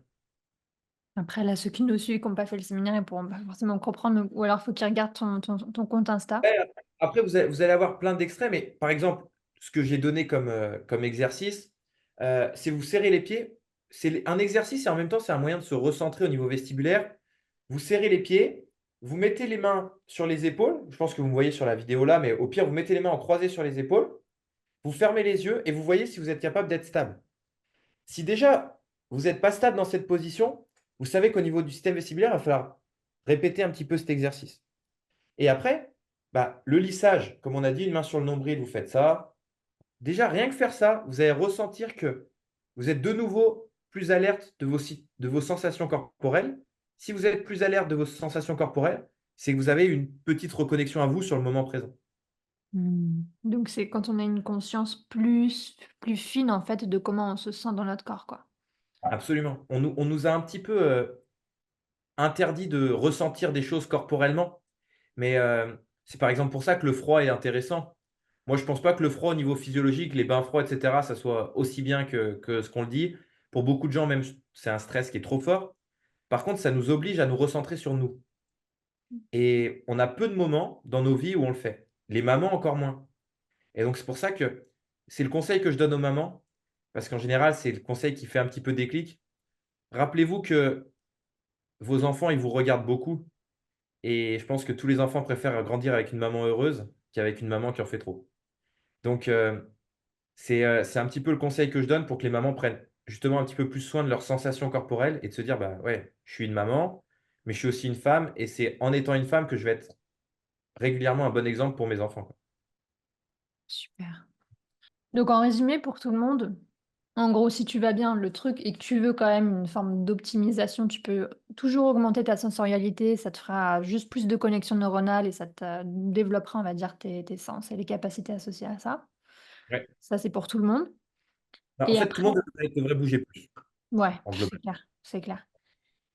Après, là, ceux qui nous suivent, qui n'ont pas fait le séminaire, ils pourront pas forcément comprendre, ou alors faut qu'ils regardent ton compte Insta. Ouais, après vous allez avoir plein d'extraits, mais par exemple, ce que j'ai donné comme exercice, c'est vous serrez les pieds. C'est un exercice et en même temps, c'est un moyen de se recentrer au niveau vestibulaire. Vous serrez les pieds, vous mettez les mains sur les épaules. Je pense que vous me voyez sur la vidéo là, mais au pire, vous mettez les mains en croisé sur les épaules. Vous fermez les yeux et vous voyez si vous êtes capable d'être stable. Si déjà, vous n'êtes pas stable dans cette position, vous savez qu'au niveau du système vestibulaire, il va falloir répéter un petit peu cet exercice. Et après, bah, le lissage, comme on a dit, une main sur le nombril, vous faites ça. Déjà, rien que faire ça, vous allez ressentir que vous êtes de nouveau plus alerte de vos sensations corporelles. Si vous êtes plus alerte de vos sensations corporelles, c'est que vous avez une petite reconnexion à vous sur le moment présent. Mmh. Donc c'est quand on a une conscience plus fine, en fait, de comment on se sent dans notre corps, quoi. Absolument. On nous a un petit peu interdit de ressentir des choses corporellement. Mais c'est par exemple pour ça que le froid est intéressant. Moi, je pense pas que le froid au niveau physiologique, les bains froids et cetera, ça soit aussi bien que ce qu'on le dit. Pour beaucoup de gens même, c'est un stress qui est trop fort. Par contre, ça nous oblige à nous recentrer sur nous et on a peu de moments dans nos vies où on le fait. Les mamans encore moins et donc c'est pour ça que c'est le conseil que je donne aux mamans, parce qu'en général, c'est le conseil qui fait un petit peu déclic. Rappelez-vous que vos enfants, ils vous regardent beaucoup et je pense que tous les enfants préfèrent grandir avec une maman heureuse qu'avec une maman qui en fait trop. Donc c'est un petit peu le conseil que je donne pour que les mamans prennent justement un petit peu plus soin de leurs sensations corporelles et de se dire: «Bah, ouais, je suis une maman, mais je suis aussi une femme et c'est en étant une femme que je vais être régulièrement un bon exemple pour mes enfants, quoi». Super. Donc en résumé, pour tout le monde, en gros, si tu vas bien, le truc et que tu veux quand même une forme d'optimisation, tu peux toujours augmenter ta sensorialité, ça te fera juste plus de connexions neuronales et ça te développera, on va dire, tes sens et les capacités associées à ça. Ouais. Ça, c'est pour tout le monde. Bah, en Et fait, tout après, le monde devrait bouger plus, ouais, en c'est global. clair, c'est clair.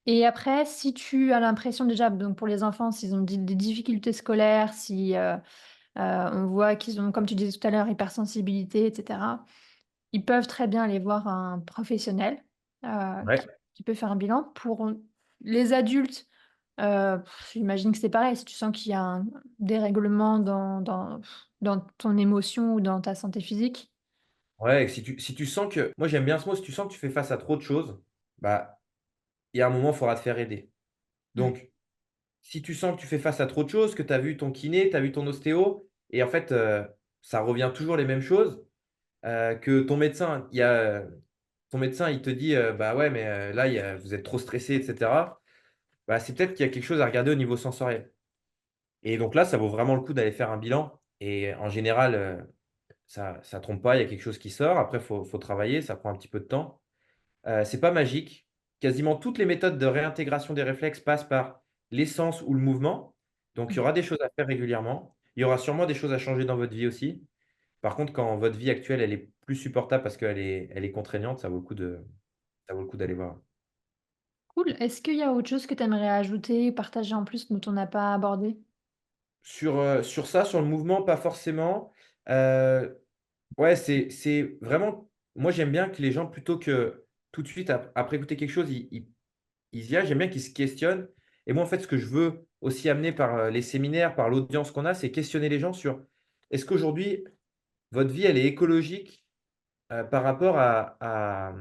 Et après, si tu as l'impression déjà, donc pour les enfants, s'ils ont des difficultés scolaires, si on voit qu'ils ont, comme tu disais tout à l'heure, hypersensibilité, etc., ils peuvent très bien aller voir un professionnel Ouais. qui peut faire un bilan. Pour les adultes, j'imagine que c'est pareil. Si tu sens qu'il y a un dérèglement dans ton émotion ou dans ta santé physique. Ouais, si tu sens que moi j'aime bien ce mot, si tu sens que tu fais face à trop de choses, bah, il y a un moment, il faudra te faire aider. Ouais. Donc, si tu sens que tu fais face à trop de choses, que tu as vu ton kiné, tu as vu ton ostéo et en fait, ça revient toujours les mêmes choses, que ton médecin, il te dit, «Bah, ouais, mais là, vous êtes trop stressé et cetera». Bah, c'est peut-être qu'il y a quelque chose à regarder au niveau sensoriel et donc là, ça vaut vraiment le coup d'aller faire un bilan et en général, ça trompe pas, il y a quelque chose qui sort. Après, faut travailler, ça prend un petit peu de temps. C'est pas magique. Quasiment toutes les méthodes de réintégration des réflexes passent par l'essence ou le mouvement. Donc il y Mmh. aura des choses à faire régulièrement. Il y aura sûrement des choses à changer dans votre vie aussi. Par contre, quand votre vie actuelle, elle est plus supportable parce qu'elle est contraignante, ça vaut le coup d'aller voir. Cool. Est-ce qu'il y a autre chose que tu aimerais ajouter, partager en plus dont on n'a pas abordé? Sur ça, sur le mouvement, pas forcément. Heu, ouais, c'est vraiment moi, j'aime bien que les gens, plutôt que tout de suite après écouter quelque chose, ils y aillent. J'aime bien qu'ils se questionnent et moi, en fait, ce que je veux aussi amener par, les séminaires, par l'audience qu'on a, c'est questionner les gens sur: «Est-ce qu'aujourd'hui, votre vie, elle est écologique, par rapport à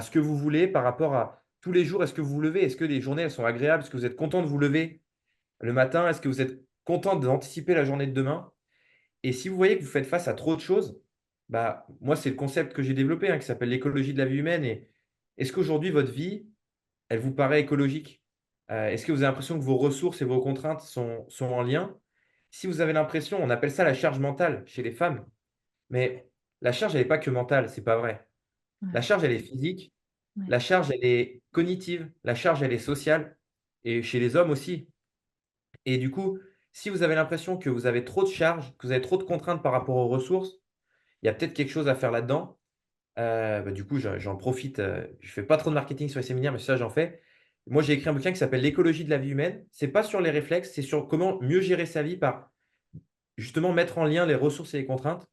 ce que vous voulez, par rapport à tous les jours, est-ce que vous vous levez? Est-ce que les journées, elles sont agréables? Est-ce que vous êtes content de vous lever le matin? Est-ce que vous êtes content d'anticiper la journée de demain?» Et si vous voyez que vous faites face à trop de choses, bah, moi, c'est le concept que j'ai développé, hein, qui s'appelle l'écologie de la vie humaine et est-ce qu'aujourd'hui, votre vie, elle vous paraît écologique? Est-ce que vous avez l'impression que vos ressources et vos contraintes sont en lien? Si vous avez l'impression, on appelle ça la charge mentale chez les femmes, mais la charge, elle est pas que mentale, c'est pas vrai. La Ouais, charge, elle est physique, ouais. la charge, elle est cognitive, la charge, elle est sociale et chez les hommes aussi. Et du coup, si vous avez l'impression que vous avez trop de charges, que vous avez trop de contraintes par rapport aux ressources, il y a peut-être quelque chose à faire là-dedans. Bah, du coup, j'en profite, je fais pas trop de marketing sur les séminaires, mais ça, j'en fais. Moi, j'ai écrit un bouquin qui s'appelle «L'écologie de la vie humaine». C'est pas sur les réflexes, c'est sur comment mieux gérer sa vie par, justement, mettre en lien les ressources et les contraintes.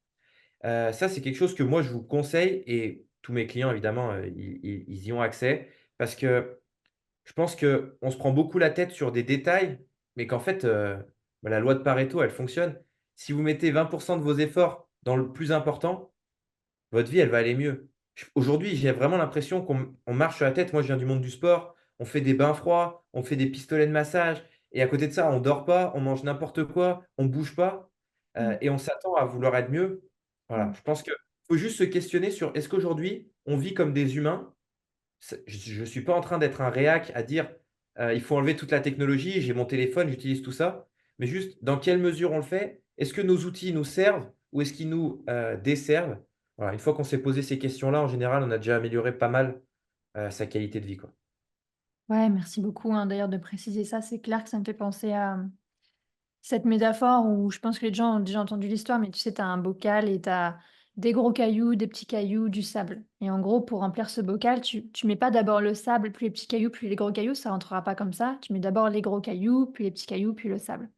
Ça, c'est quelque chose que moi, je vous conseille et tous mes clients, évidemment, ils y ont accès parce que je pense qu'on se prend beaucoup la tête sur des détails, mais qu'en fait, bah, la loi de Pareto, elle fonctionne. Si vous mettez 20 de vos efforts dans le plus important, votre vie, elle va aller mieux. Aujourd'hui, j'ai vraiment l'impression qu'on marche sur la tête. Moi, je viens du monde du sport, on fait des bains froids, on fait des pistolets de massage et à côté de ça, on dort pas, on mange n'importe quoi, on bouge pas, Mmh, et on s'attend à vouloir être mieux. Voilà, mmh. je pense qu'il faut juste se questionner sur: «Est-ce qu'aujourd'hui, on vit comme des humains?» Je suis pas en train d'être un réac à dire, «Il faut enlever toute la technologie, j'ai mon téléphone, j'utilise tout ça», mais juste dans quelle mesure on le fait? Est-ce que nos outils nous servent ou est-ce qu'ils nous, desservent? Voilà, une fois qu'on s'est posé ces questions-là, en général, on a déjà amélioré pas mal, sa qualité de vie, quoi. Ouais, merci beaucoup, hein, d'ailleurs de préciser ça. C'est clair que ça me fait penser à, cette métaphore où je pense que les gens ont déjà entendu l'histoire, mais tu sais, tu as un bocal et tu as des gros cailloux, des petits cailloux, du sable. Et en gros, pour remplir ce bocal, tu mets pas d'abord le sable, puis les petits cailloux, puis les gros cailloux, ça rentrera pas comme ça. Tu mets d'abord les gros cailloux, puis les petits cailloux, puis le sable.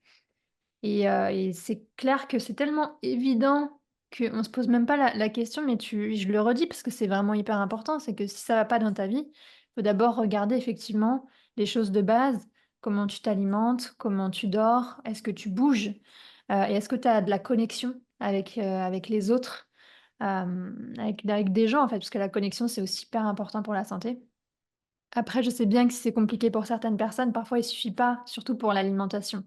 Et c'est clair que c'est tellement évident qu'on se pose même pas la question, mais je le redis parce que c'est vraiment hyper important, c'est que si ça va pas dans ta vie, il faut d'abord regarder effectivement les choses de base. Comment tu t'alimentes? Comment tu dors? Est-ce que tu bouges? Et est-ce que tu as de la connexion avec les autres? Avec des gens en fait, parce que la connexion, c'est aussi hyper important pour la santé. Après, je sais bien que c'est compliqué pour certaines personnes, parfois il suffit pas, surtout pour l'alimentation,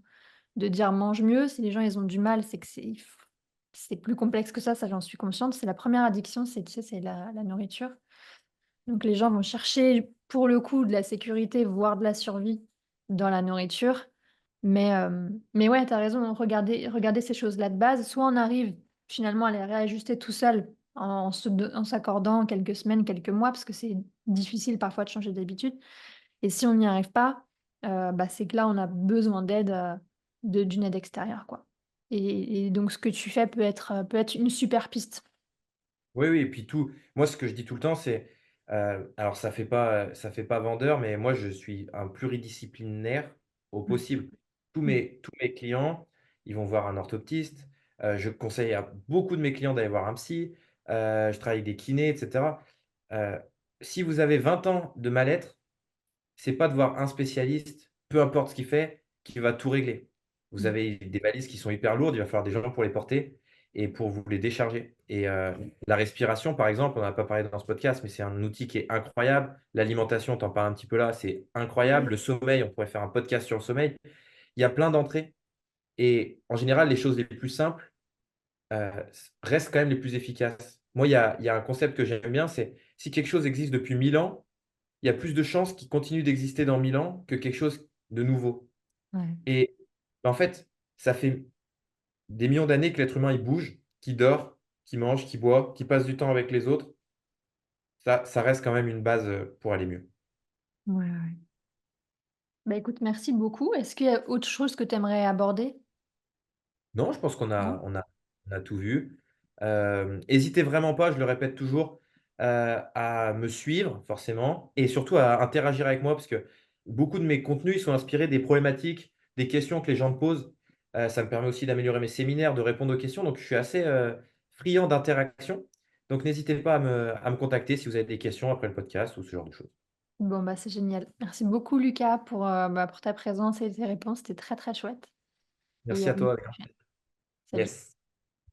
de dire: «Mange mieux». Si les gens, ils ont du mal, c'est que c'est plus complexe que ça j'en suis consciente. C'est la première addiction, c'est, tu sais, c'est la nourriture. Donc les gens vont chercher, pour le coup, de la sécurité, voire de la survie dans la nourriture. Mais ouais, tu as raison, regarder ces choses-là de base. Soit on arrive finalement à les réajuster tout seul en s'accordant quelques semaines, quelques mois, parce que c'est difficile parfois de changer d'habitude. Et si on n'y arrive pas, bah, c'est que là, on a besoin d'aide, d'une aide extérieure, quoi. et donc ce que tu fais peut être une super piste. Oui, oui, et puis tout moi, ce que je dis tout le temps, c'est, alors ça fait pas vendeur, mais moi, je suis un pluridisciplinaire au Mmh. possible. Mmh. Tous mes clients, ils vont voir un orthoptiste, je conseille à beaucoup de mes clients d'aller voir un psy, je travaille avec des kinés et cetera. Heu, Si vous avez 20 ans de mal-être, c'est pas de voir un spécialiste, peu importe ce qu'il fait, qui va tout régler. Vous Mmh. avez des valises qui sont hyper lourdes, il va falloir des gens pour les porter et pour vous les décharger et la respiration, par exemple, on en a pas parlé dans ce podcast, mais c'est un outil qui est incroyable. L'alimentation, tu en parles un petit peu là, c'est incroyable. Le sommeil, on pourrait faire un podcast sur le sommeil. Il y a plein d'entrées et en général, les choses les plus simples, restent quand même les plus efficaces. Moi, il y a un concept que j'aime bien, c'est si quelque chose existe depuis 1000 ans, il y a plus de chances qu'il continue d'exister dans 1000 ans que quelque chose de nouveau. Ouais. Et bah, en fait, ça fait des millions d'années que l'être humain, il bouge, qu'il dort, qu'il mange, qu'il boit, qu'il passe du temps avec les autres. Ça reste quand même une base, pour aller mieux. Ouais, ouais. Bah, écoute, merci beaucoup. Est-ce qu'il y a autre chose que tu aimerais aborder? Non, je pense Non? on a tout vu. Hésitez vraiment pas, je le répète toujours, à me suivre forcément et surtout à interagir avec moi parce que beaucoup de mes contenus, ils sont inspirés des problématiques, des questions que les gens me posent. Ça me permet aussi d'améliorer mes séminaires, de répondre aux questions, donc je suis assez, friand d'interaction. Donc n'hésitez pas à me contacter si vous avez des questions après le podcast ou ce genre de choses. Bon, bah, c'est génial. Merci beaucoup Lucas pour ta présence et tes réponses, c'était très, très chouette et Merci à à une toi. prochaine. Salut. Yes.